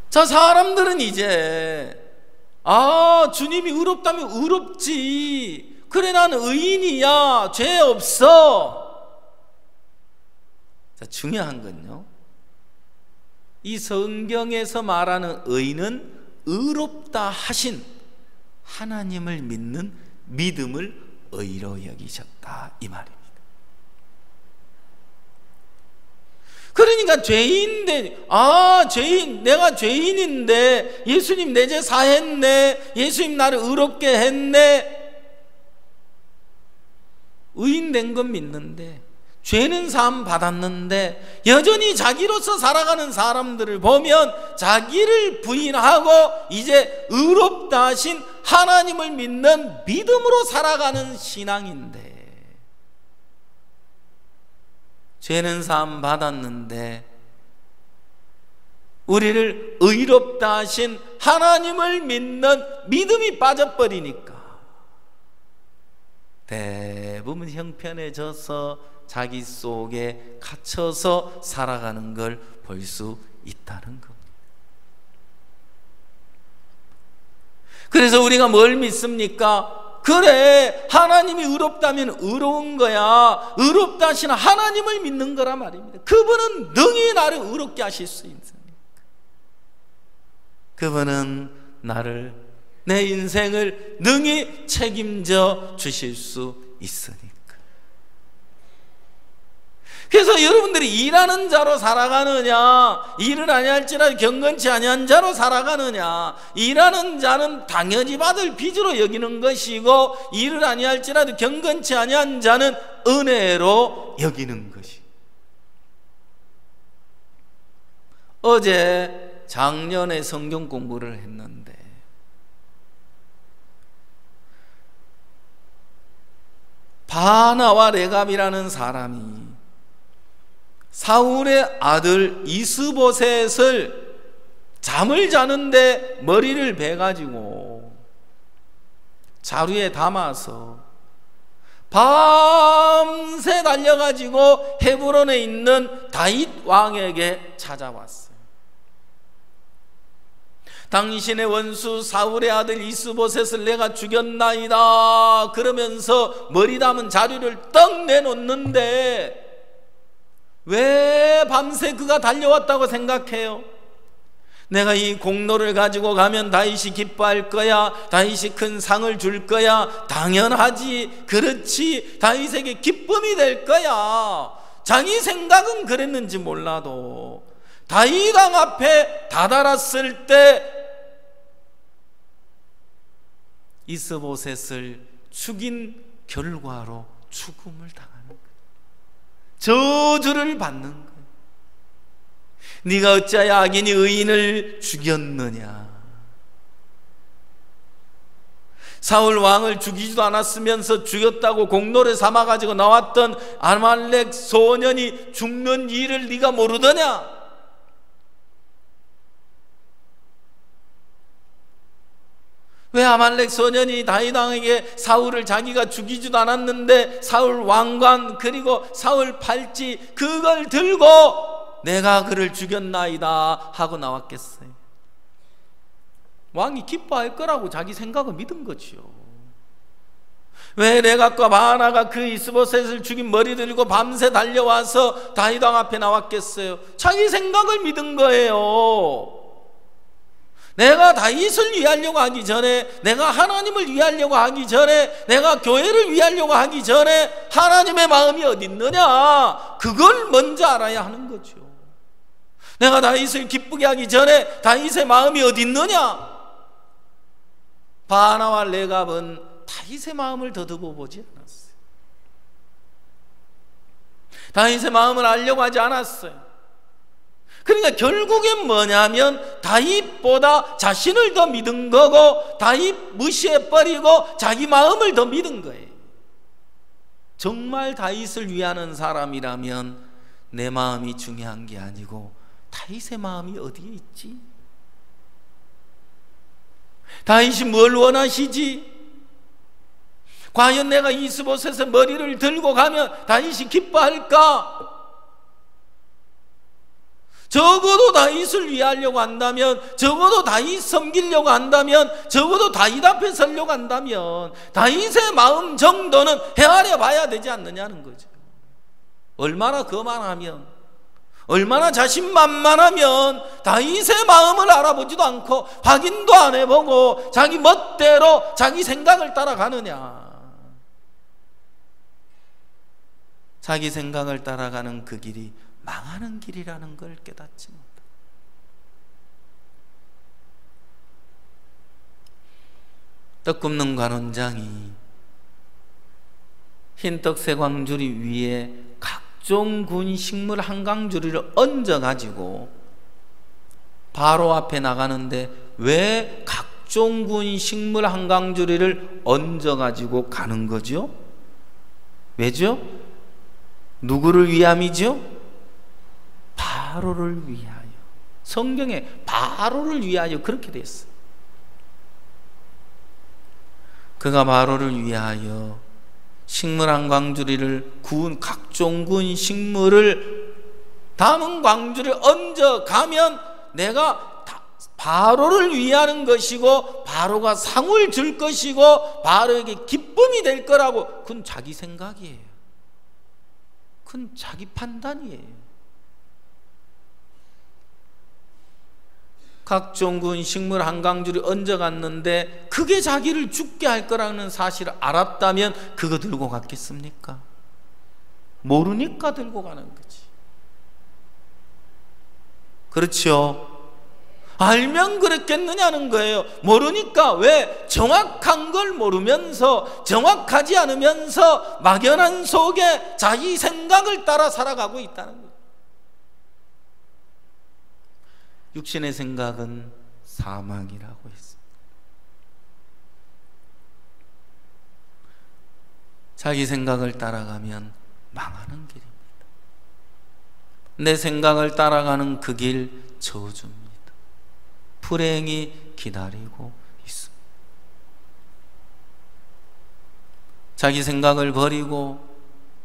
자, 사람들은 이제 주님이 의롭다면 의롭지, 그래 나는 의인이야, 죄 없어. 자, 중요한 건요, 이 성경에서 말하는 의인은 의롭다 하신 하나님을 믿는 믿음을 의로 여기셨다, 이 말입니다. 그러니까 죄인인데, 내가 죄인인데 예수님 내 죄 사했네, 예수님 나를 의롭게 했네, 의인 된 건 믿는데 죄는 사함 받았는데 여전히 자기로서 살아가는 사람들을 보면 자기를 부인하고 이제 의롭다 하신 하나님을 믿는 믿음으로 살아가는 신앙인데, 죄는 사함 받았는데 우리를 의롭다 하신 하나님을 믿는 믿음이 빠져버리니까 대부분 형편해져서 자기 속에 갇혀서 살아가는 걸 볼 수 있다는 겁니다. 그래서 우리가 뭘 믿습니까? 그래, 하나님이 의롭다면 의로운 거야. 의롭다 하시는 하나님을 믿는 거란 말입니다. 그분은 능히 나를 의롭게 하실 수 있습니다. 그분은 나를, 내 인생을 능히 책임져 주실 수 있으니까. 그래서 여러분들이 일하는 자로 살아가느냐, 일을 아니할지라도 경건치 아니한 자로 살아가느냐. 일하는 자는 당연히 받을 빚으로 여기는 것이고, 일을 아니할지라도 경건치 아니한 자는 은혜로 여기는 것이. 어제 작년에 성경 공부를 했는데 바나와 레갑이라는 사람이 사울의 아들 이스보셋을 잠을 자는데 머리를 베가지고 자루에 담아서 밤새 달려가지고 헤브론에 있는 다윗 왕에게 찾아왔어요. 당신의 원수 사울의 아들 이스보셋을 내가 죽였나이다 그러면서 머리 담은 자루를 떡 내놓는데, 왜 밤새 그가 달려왔다고 생각해요? 내가 이 공로를 가지고 가면 다윗이 기뻐할 거야, 다윗이 큰 상을 줄 거야. 당연하지, 그렇지, 다윗에게 기쁨이 될 거야. 자기 생각은 그랬는지 몰라도 다윗 왕 앞에 다다랐을 때 이스보셋을 죽인 결과로 죽음을 당하는 거예요. 저주를 받는 거예요. 네가 어찌하여 악인이 의인을 죽였느냐. 사울 왕을 죽이지도 않았으면서 죽였다고 공로를 삼아가지고 나왔던 아말렉 소년이 죽는 일을 네가 모르더냐. 왜 아말렉 소년이 다윗 왕에게 사울을 자기가 죽이지도 않았는데 사울 왕관 그리고 사울 팔찌 그걸 들고 내가 그를 죽였나이다 하고 나왔겠어요? 왕이 기뻐할 거라고 자기 생각을 믿은 거지요. 왜 레갑과 바나가 그 이스보셋을 죽인 머리 들고 밤새 달려와서 다윗 왕 앞에 나왔겠어요? 자기 생각을 믿은 거예요. 내가 다윗을 위하려고 하기 전에, 내가 하나님을 위하려고 하기 전에, 내가 교회를 위하려고 하기 전에 하나님의 마음이 어디 있느냐, 그걸 먼저 알아야 하는 거죠. 내가 다윗을 기쁘게 하기 전에 다윗의 마음이 어디 있느냐. 바나와 레갑은 다윗의 마음을 더듬어 보지 않았어요. 다윗의 마음을 알려고 하지 않았어요. 그러니까 결국엔 뭐냐면 다윗보다 자신을 더 믿은 거고, 다윗 무시해버리고 자기 마음을 더 믿은 거예요. 정말 다윗을 위하는 사람이라면 내 마음이 중요한 게 아니고 다윗의 마음이 어디에 있지? 다윗이 뭘 원하시지? 과연 내가 이스보셋의 머리를 들고 가면 다윗이 기뻐할까? 적어도 다윗을 위하려고 한다면, 적어도 다윗 섬기려고 한다면, 적어도 다윗 앞에 서려고 한다면 다윗의 마음 정도는 헤아려 봐야 되지 않느냐는 거죠. 얼마나 거만하면, 얼마나 자신만만하면 다윗의 마음을 알아보지도 않고 확인도 안 해보고 자기 멋대로 자기 생각을 따라가느냐. 자기 생각을 따라가는 그 길이 망하는 길이라는 걸 깨닫지 못해. 떡 굽는 관원장이 흰떡 세 광주리 위에 각종 군 식물 한 광주리를 얹어가지고 바로 앞에 나가는데, 왜 각종 군 식물 한 광주리를 얹어가지고 가는 거죠? 왜죠? 누구를 위함이죠? 바로를 위하여. 성경에 바로를 위하여 그렇게 되어 있어요. 그가 바로를 위하여 식물 한 광주리를 구운 각종 군 식물을 담은 광주리를 얹어 가면 내가 바로를 위하는 것이고 바로가 상을 줄 것이고 바로에게 기쁨이 될 거라고. 그건 자기 생각이에요. 그건 자기 판단이에요. 각종 군 식물 한 광주리 얹어갔는데 그게 자기를 죽게 할 거라는 사실을 알았다면 그거 들고 갔겠습니까? 모르니까 들고 가는 거지. 그렇죠? 알면 그랬겠느냐는 거예요. 모르니까. 왜? 정확한 걸 모르면서, 정확하지 않으면서 막연한 속에 자기 생각을 따라 살아가고 있다는 거예요. 육신의 생각은 사망이라고 했습니다. 자기 생각을 따라가면 망하는 길입니다. 내 생각을 따라가는 그 길 저주입니다. 불행이 기다리고 있습니다. 자기 생각을 버리고,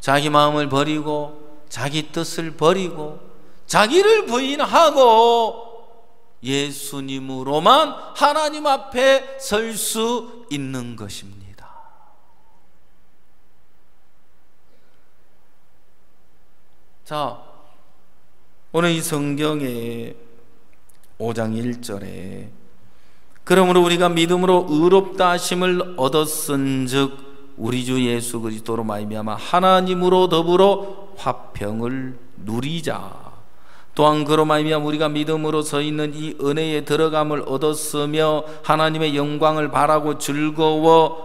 자기 마음을 버리고, 자기 뜻을 버리고, 자기를 부인하고 예수님으로만 하나님 앞에 설 수 있는 것입니다. 자, 오늘 이 성경에 5장 1절에 그러므로 우리가 믿음으로 의롭다 하심을 얻었은즉 우리 주 예수 그리스도로 말미암아 하나님으로 더불어 화평을 누리자. 또한 그로 말미암아 우리가 믿음으로 서 있는 이 은혜에 들어감을 얻었으며 하나님의 영광을 바라고 즐거워하느니라.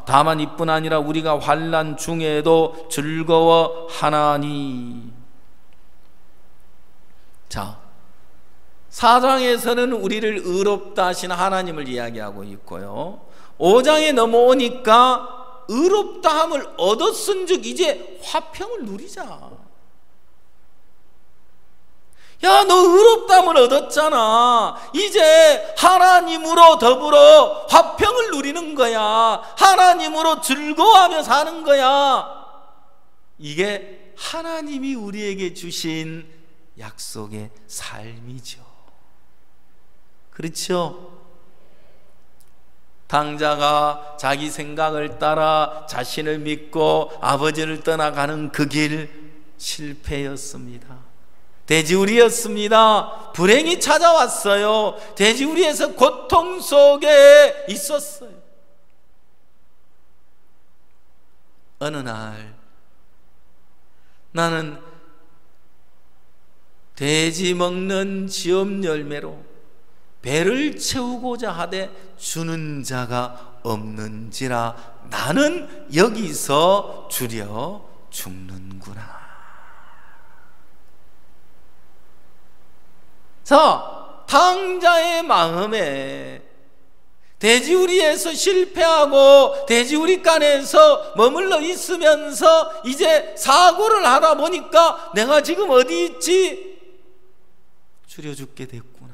다만 이뿐 아니라 우리가 환난 중에도 즐거워하나니. 자, 4장에서는 우리를 의롭다 하신 하나님을 이야기하고 있고요, 5장에 넘어오니까 의롭다함을 얻었은즉 이제 화평을 누리자. 야, 너 의롭다함을 얻었잖아. 이제 하나님으로 더불어 화평을 누리는 거야. 하나님으로 즐거워하며 사는 거야. 이게 하나님이 우리에게 주신 약속의 삶이죠. 그렇죠? 당자가 자기 생각을 따라 자신을 믿고 아버지를 떠나가는 그 길 실패였습니다. 돼지우리였습니다. 불행이 찾아왔어요. 돼지우리에서 고통 속에 있었어요. 어느 날 나는 돼지 먹는 지엄 열매로 배를 채우고자 하되 주는 자가 없는지라 나는 여기서 주려 죽는구나. 자, 당자의 마음에 돼지우리에서 실패하고 돼지우리간에서 머물러 있으면서 이제 사고를 하다 보니까 내가 지금 어디 있지? 주려 죽게 됐구나.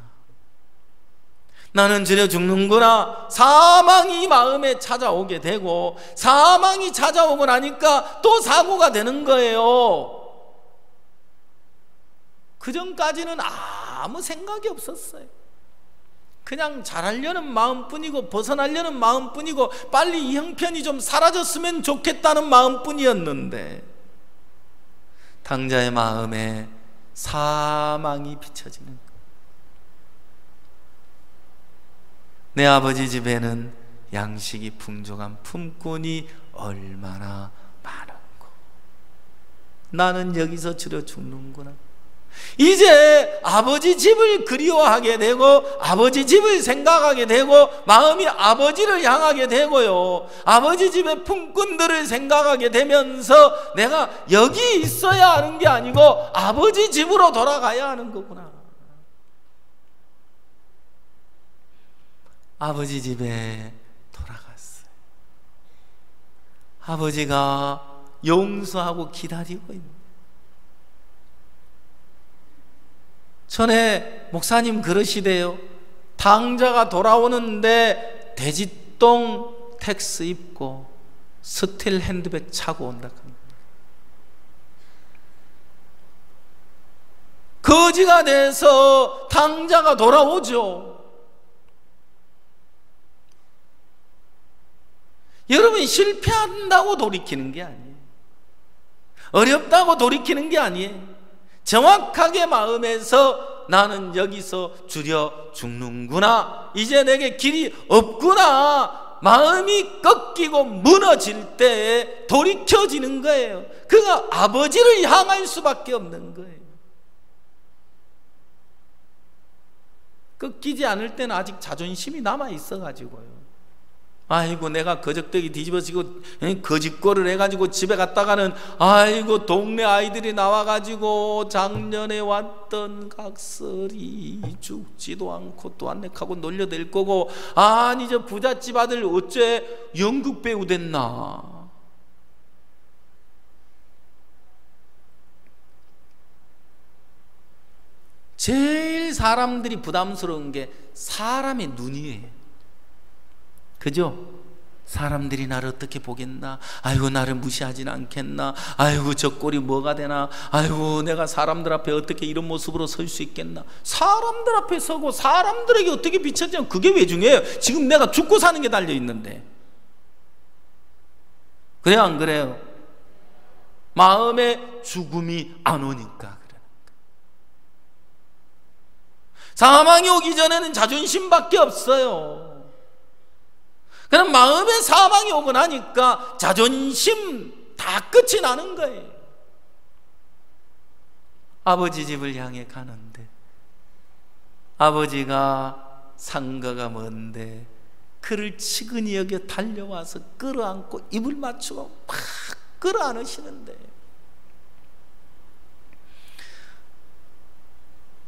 나는 주려 죽는구나. 사망이 마음에 찾아오게 되고, 사망이 찾아오고 나니까 또 사고가 되는 거예요. 그 전까지는 아무 생각이 없었어요. 그냥 잘하려는 마음뿐이고 벗어나려는 마음뿐이고 빨리 이 형편이 좀 사라졌으면 좋겠다는 마음뿐이었는데, 당자의 마음에 사망이 비춰지는 거예요. 내 아버지 집에는 양식이 풍족한 품꾼이 얼마나 많은고 나는 여기서 주려 죽는구나. 이제 아버지 집을 그리워하게 되고 아버지 집을 생각하게 되고 마음이 아버지를 향하게 되고요, 아버지 집의 품꾼들을 생각하게 되면서 내가 여기 있어야 하는 게 아니고 아버지 집으로 돌아가야 하는 거구나. 아버지 집에 돌아갔어요. 아버지가 용서하고 기다리고 있는. 전에 목사님 그러시대요. 당자가 돌아오는데 돼지똥 텍스 입고 스틸 핸드백 차고 온다 합니다. 거지가 돼서 당자가 돌아오죠. 여러분, 실패한다고 돌이키는 게 아니에요. 어렵다고 돌이키는 게 아니에요. 정확하게 마음에서 나는 여기서 주려 죽는구나, 이제 내게 길이 없구나, 마음이 꺾이고 무너질 때 돌이켜지는 거예요. 그가 아버지를 향할 수밖에 없는 거예요. 꺾이지 않을 때는 아직 자존심이 남아 있어가지고요. 아이고 내가 거적대기 뒤집어지고 거짓골을 해가지고 집에 갔다가는 아이고 동네 아이들이 나와가지고 작년에 왔던 각설이 죽지도 않고 또 안내하고 놀려댈 거고, 아니 저 부잣집 아들 어째 연극배우 됐나. 제일 사람들이 부담스러운 게 사람의 눈이에요. 그죠? 사람들이 나를 어떻게 보겠나? 아이고 나를 무시하진 않겠나? 아이고 저 꼴이 뭐가 되나? 아이고 내가 사람들 앞에 어떻게 이런 모습으로 설 수 있겠나? 사람들 앞에 서고 사람들에게 어떻게 비춰지면 그게 왜 중요해요? 지금 내가 죽고 사는 게 달려있는데. 그래요 안 그래요? 마음에 죽음이 안 오니까. 사망이 오기 전에는 자존심밖에 없어요. 그럼 마음의 사망이 오고 나니까 자존심 다 끝이 나는 거예요. 아버지 집을 향해 가는데 아버지가 상가가 먼데 그를 치근히 여겨 달려와서 끌어안고 입을 맞추고 막 끌어안으시는데,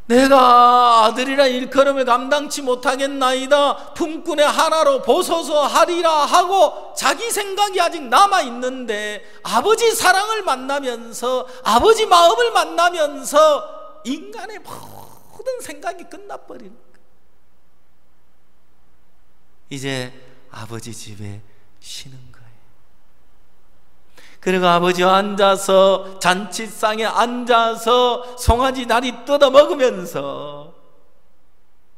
내가 아들이라 일컬음을 감당치 못하겠나이다. 품꾼의 하나로 보소서 하리라 하고 자기 생각이 아직 남아있는데 아버지 사랑을 만나면서 아버지 마음을 만나면서 인간의 모든 생각이 끝나버리는 거예요. 이제 아버지 집에 쉬는 거예요. 그리고 아버지와 앉아서 잔치상에 앉아서 송아지 다리 뜯어 먹으면서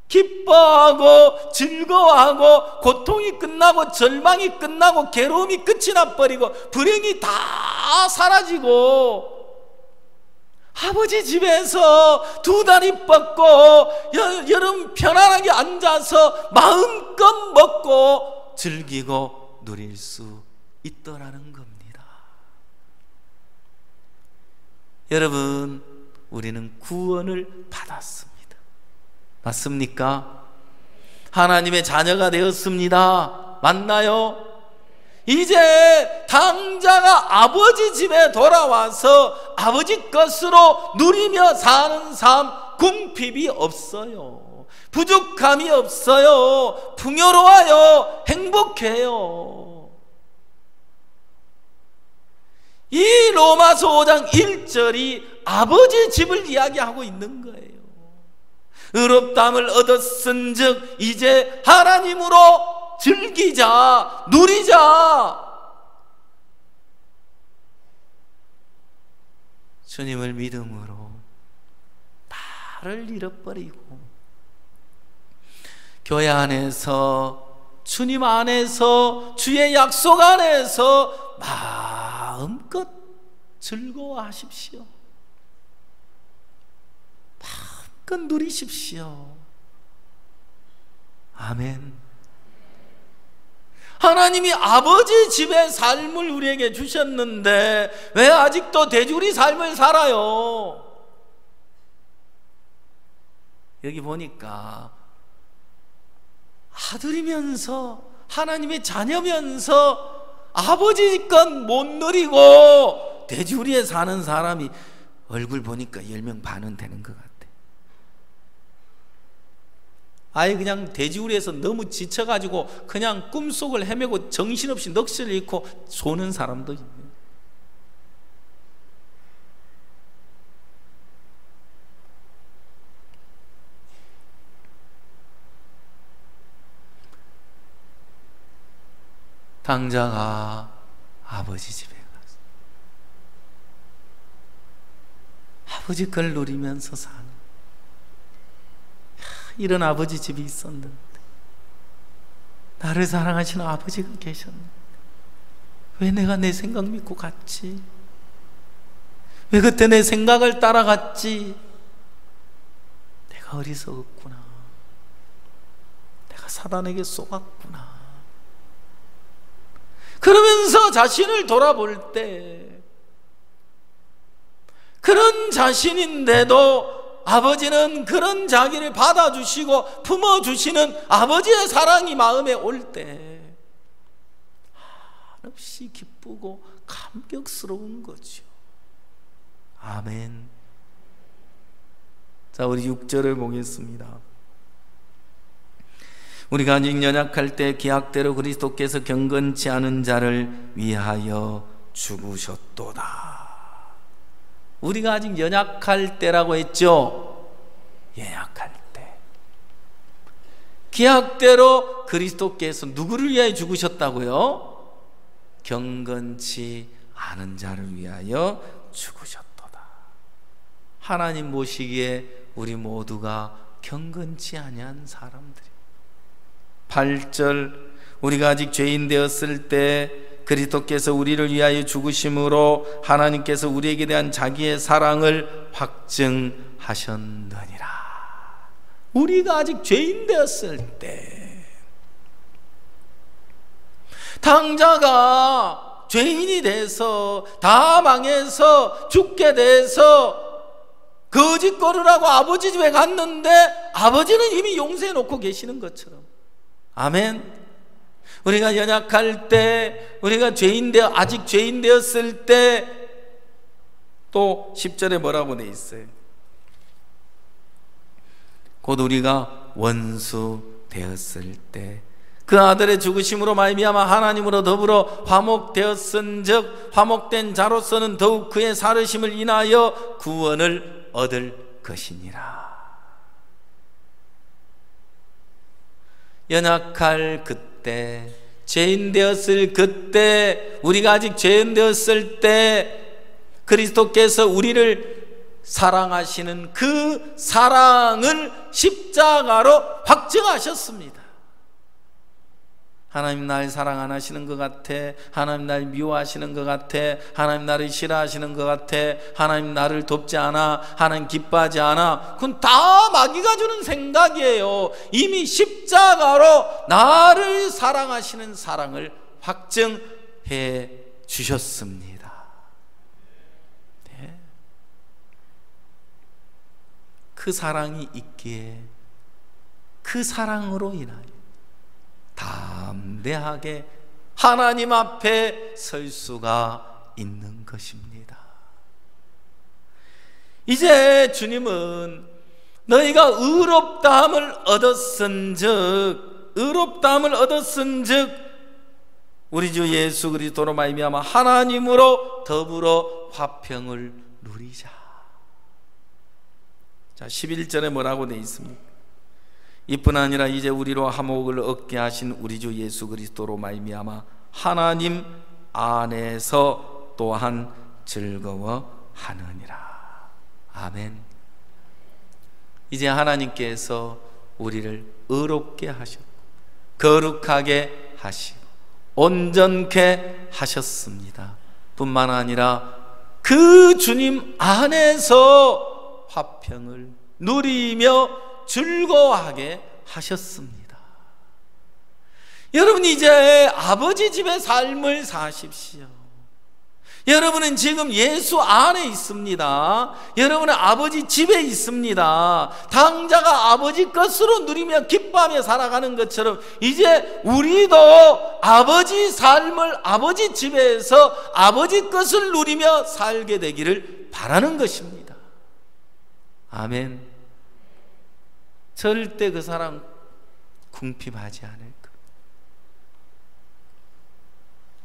기뻐하고 즐거워하고 고통이 끝나고 절망이 끝나고 괴로움이 끝이 나버리고 불행이 다 사라지고 아버지 집에서 두 다리 뻗고 여름 편안하게 앉아서 마음껏 먹고 즐기고 누릴 수 있더라는 겁니다. 여러분, 우리는 구원을 받았습니다. 맞습니까? 하나님의 자녀가 되었습니다. 맞나요? 이제 당자가 아버지 집에 돌아와서 아버지 것으로 누리며 사는 삶, 궁핍이 없어요. 부족함이 없어요. 풍요로워요. 행복해요. 이 로마서 5장 1절이 아버지 집을 이야기하고 있는 거예요. 의롭다함을 얻었은즉 이제 하나님으로 즐기자, 누리자. 주님을 믿음으로 나를 잃어버리고 교회 안에서, 주님 안에서, 주의 약속 안에서 마음껏 즐거워하십시오. 마음껏 누리십시오. 아멘. 하나님이 아버지 집의 삶을 우리에게 주셨는데 왜 아직도 돼지우리 삶을 살아요? 여기 보니까 아들이면서 하나님의 자녀면서 아버지 것 못 누리고 돼지우리에 사는 사람이 얼굴 보니까 10명 반은 되는 것 같아. 아예 그냥 돼지우리에서 너무 지쳐가지고 그냥 꿈속을 헤매고 정신없이 넋을 잃고 조는 사람도 있네. 당자가 아버지 집에 가서 아버지 걸 누리면서 사는, 이런 아버지 집이 있었는데, 나를 사랑하시는 아버지가 계셨는데 왜 내가 내 생각 믿고 갔지? 왜 그때 내 생각을 따라갔지? 내가 어리석었구나. 내가 사단에게 속았구나. 그러면서 자신을 돌아볼 때 그런 자신인데도 아버지는 그런 자기를 받아주시고 품어주시는 아버지의 사랑이 마음에 올 때 한없이 기쁘고 감격스러운 거죠. 아멘. 자, 우리 6절을 보겠습니다. 우리가 아직 연약할 때 기약대로 그리스도께서 경건치 않은 자를 위하여 죽으셨도다. 우리가 아직 연약할 때라고 했죠. 연약할 때 기약대로 그리스도께서 누구를 위하여 죽으셨다고요? 경건치 않은 자를 위하여 죽으셨도다. 하나님 보시기에 우리 모두가 경건치 아니한 사람들이. 8절 우리가 아직 죄인 되었을 때 그리스도께서 우리를 위하여 죽으심으로 하나님께서 우리에게 대한 자기의 사랑을 확증하셨느니라. 우리가 아직 죄인 되었을 때 당자가 죄인이 돼서 다 망해서 죽게 돼서 거짓거리라고 아버지 집에 갔는데 아버지는 이미 용서해 놓고 계시는 것처럼. 아멘. 우리가 연약할 때, 우리가 아직 죄인 되었을 때, 또 10절에 뭐라고 돼 있어요? 곧 우리가 원수 되었을 때 그 아들의 죽으심으로 말미암아 하나님으로 더불어 화목되었은즉 화목된 자로서는 더욱 그의 살으심을 인하여 구원을 얻을 것이니라. 연약할 그때, 죄인 되었을 그때, 우리가 아직 죄인 되었을 때 그리스도께서 우리를 사랑하시는 그 사랑을 십자가로 확증하셨습니다. 하나님 날 사랑 안 하시는 것 같아, 하나님 날 미워하시는 것 같아, 하나님 나를 싫어하시는 것 같아, 하나님 나를 돕지 않아, 하나님 기뻐하지 않아. 그건 다 마귀가 주는 생각이에요. 이미 십자가로 나를 사랑하시는 사랑을 확증해 주셨습니다. 네. 그 사랑이 있기에 그 사랑으로 인하여 담대하게 하나님 앞에 설 수가 있는 것입니다. 이제 주님은 너희가 의롭다함을 얻었은즉 우리 주 예수 그리스도로 말미암아 하나님으로 더불어 화평을 누리자. 자, 11절에 뭐라고 되어 있습니까? 이뿐 아니라 이제 우리로 화목을 얻게 하신 우리 주 예수 그리스도로 말미암아 하나님 안에서 또한 즐거워하느니라. 아멘. 이제 하나님께서 우리를 의롭게 하셨고 거룩하게 하시고 온전케 하셨습니다. 뿐만 아니라 그 주님 안에서 화평을 누리며 즐거워하게 하셨습니다. 여러분 이제 아버지 집의 삶을 사십시오. 여러분은 지금 예수 안에 있습니다. 여러분은 아버지 집에 있습니다. 당자가 아버지 것으로 누리며 기뻐하며 살아가는 것처럼 이제 우리도 아버지 삶을 아버지 집에서 아버지 것을 누리며 살게 되기를 바라는 것입니다. 아멘. 절대 그 사람 궁핍하지 않을 것.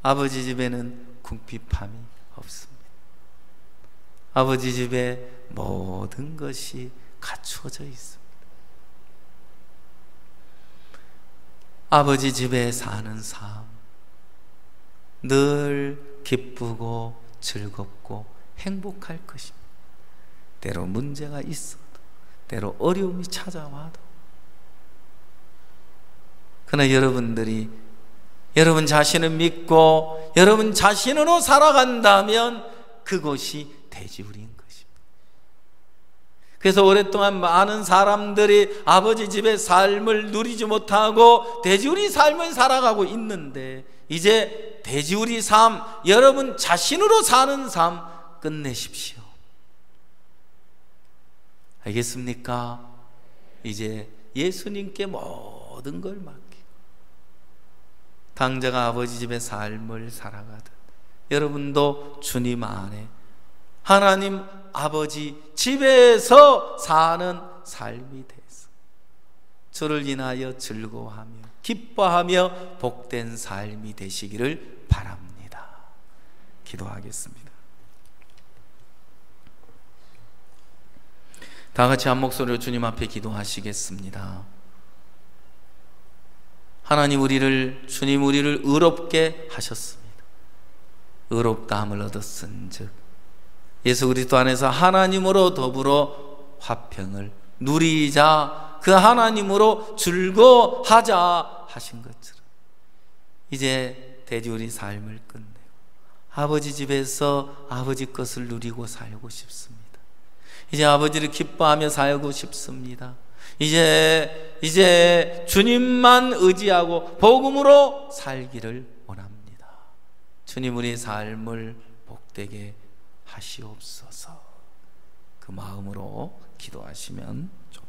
아버지 집에는 궁핍함이 없습니다. 아버지 집에 모든 것이 갖추어져 있습니다. 아버지 집에 사는 삶, 늘 기쁘고 즐겁고 행복할 것입니다. 때로 문제가 있어도, 때로 어려움이 찾아와도. 그러나 여러분들이 여러분 자신을 믿고 여러분 자신으로 살아간다면 그것이 돼지우리인 것입니다. 그래서 오랫동안 많은 사람들이 아버지 집의 삶을 누리지 못하고 돼지우리 삶을 살아가고 있는데 이제 돼지우리 삶, 여러분 자신으로 사는 삶 끝내십시오. 알겠습니까? 이제 예수님께 모든 걸 맡기고 당자가 아버지 집의 삶을 살아가듯 여러분도 주님 안에 하나님 아버지 집에서 사는 삶이 돼서 주를 인하여 즐거워하며 기뻐하며 복된 삶이 되시기를 바랍니다. 기도하겠습니다. 다 같이 한 목소리로 주님 앞에 기도하시겠습니다. 하나님 주님 우리를 의롭게 하셨습니다. 의롭다함을 얻었은즉 예수 그리스도 안에서 하나님으로 더불어 화평을 누리자, 그 하나님으로 즐거워하자 하신 것처럼 이제 돼지우리 삶을 끝내고 아버지 집에서 아버지 것을 누리고 살고 싶습니다. 이제 아버지를 기뻐하며 살고 싶습니다. 이제 주님만 의지하고 복음으로 살기를 원합니다. 주님 우리의 삶을 복되게 하시옵소서. 그 마음으로 기도하시면 좋겠습니다.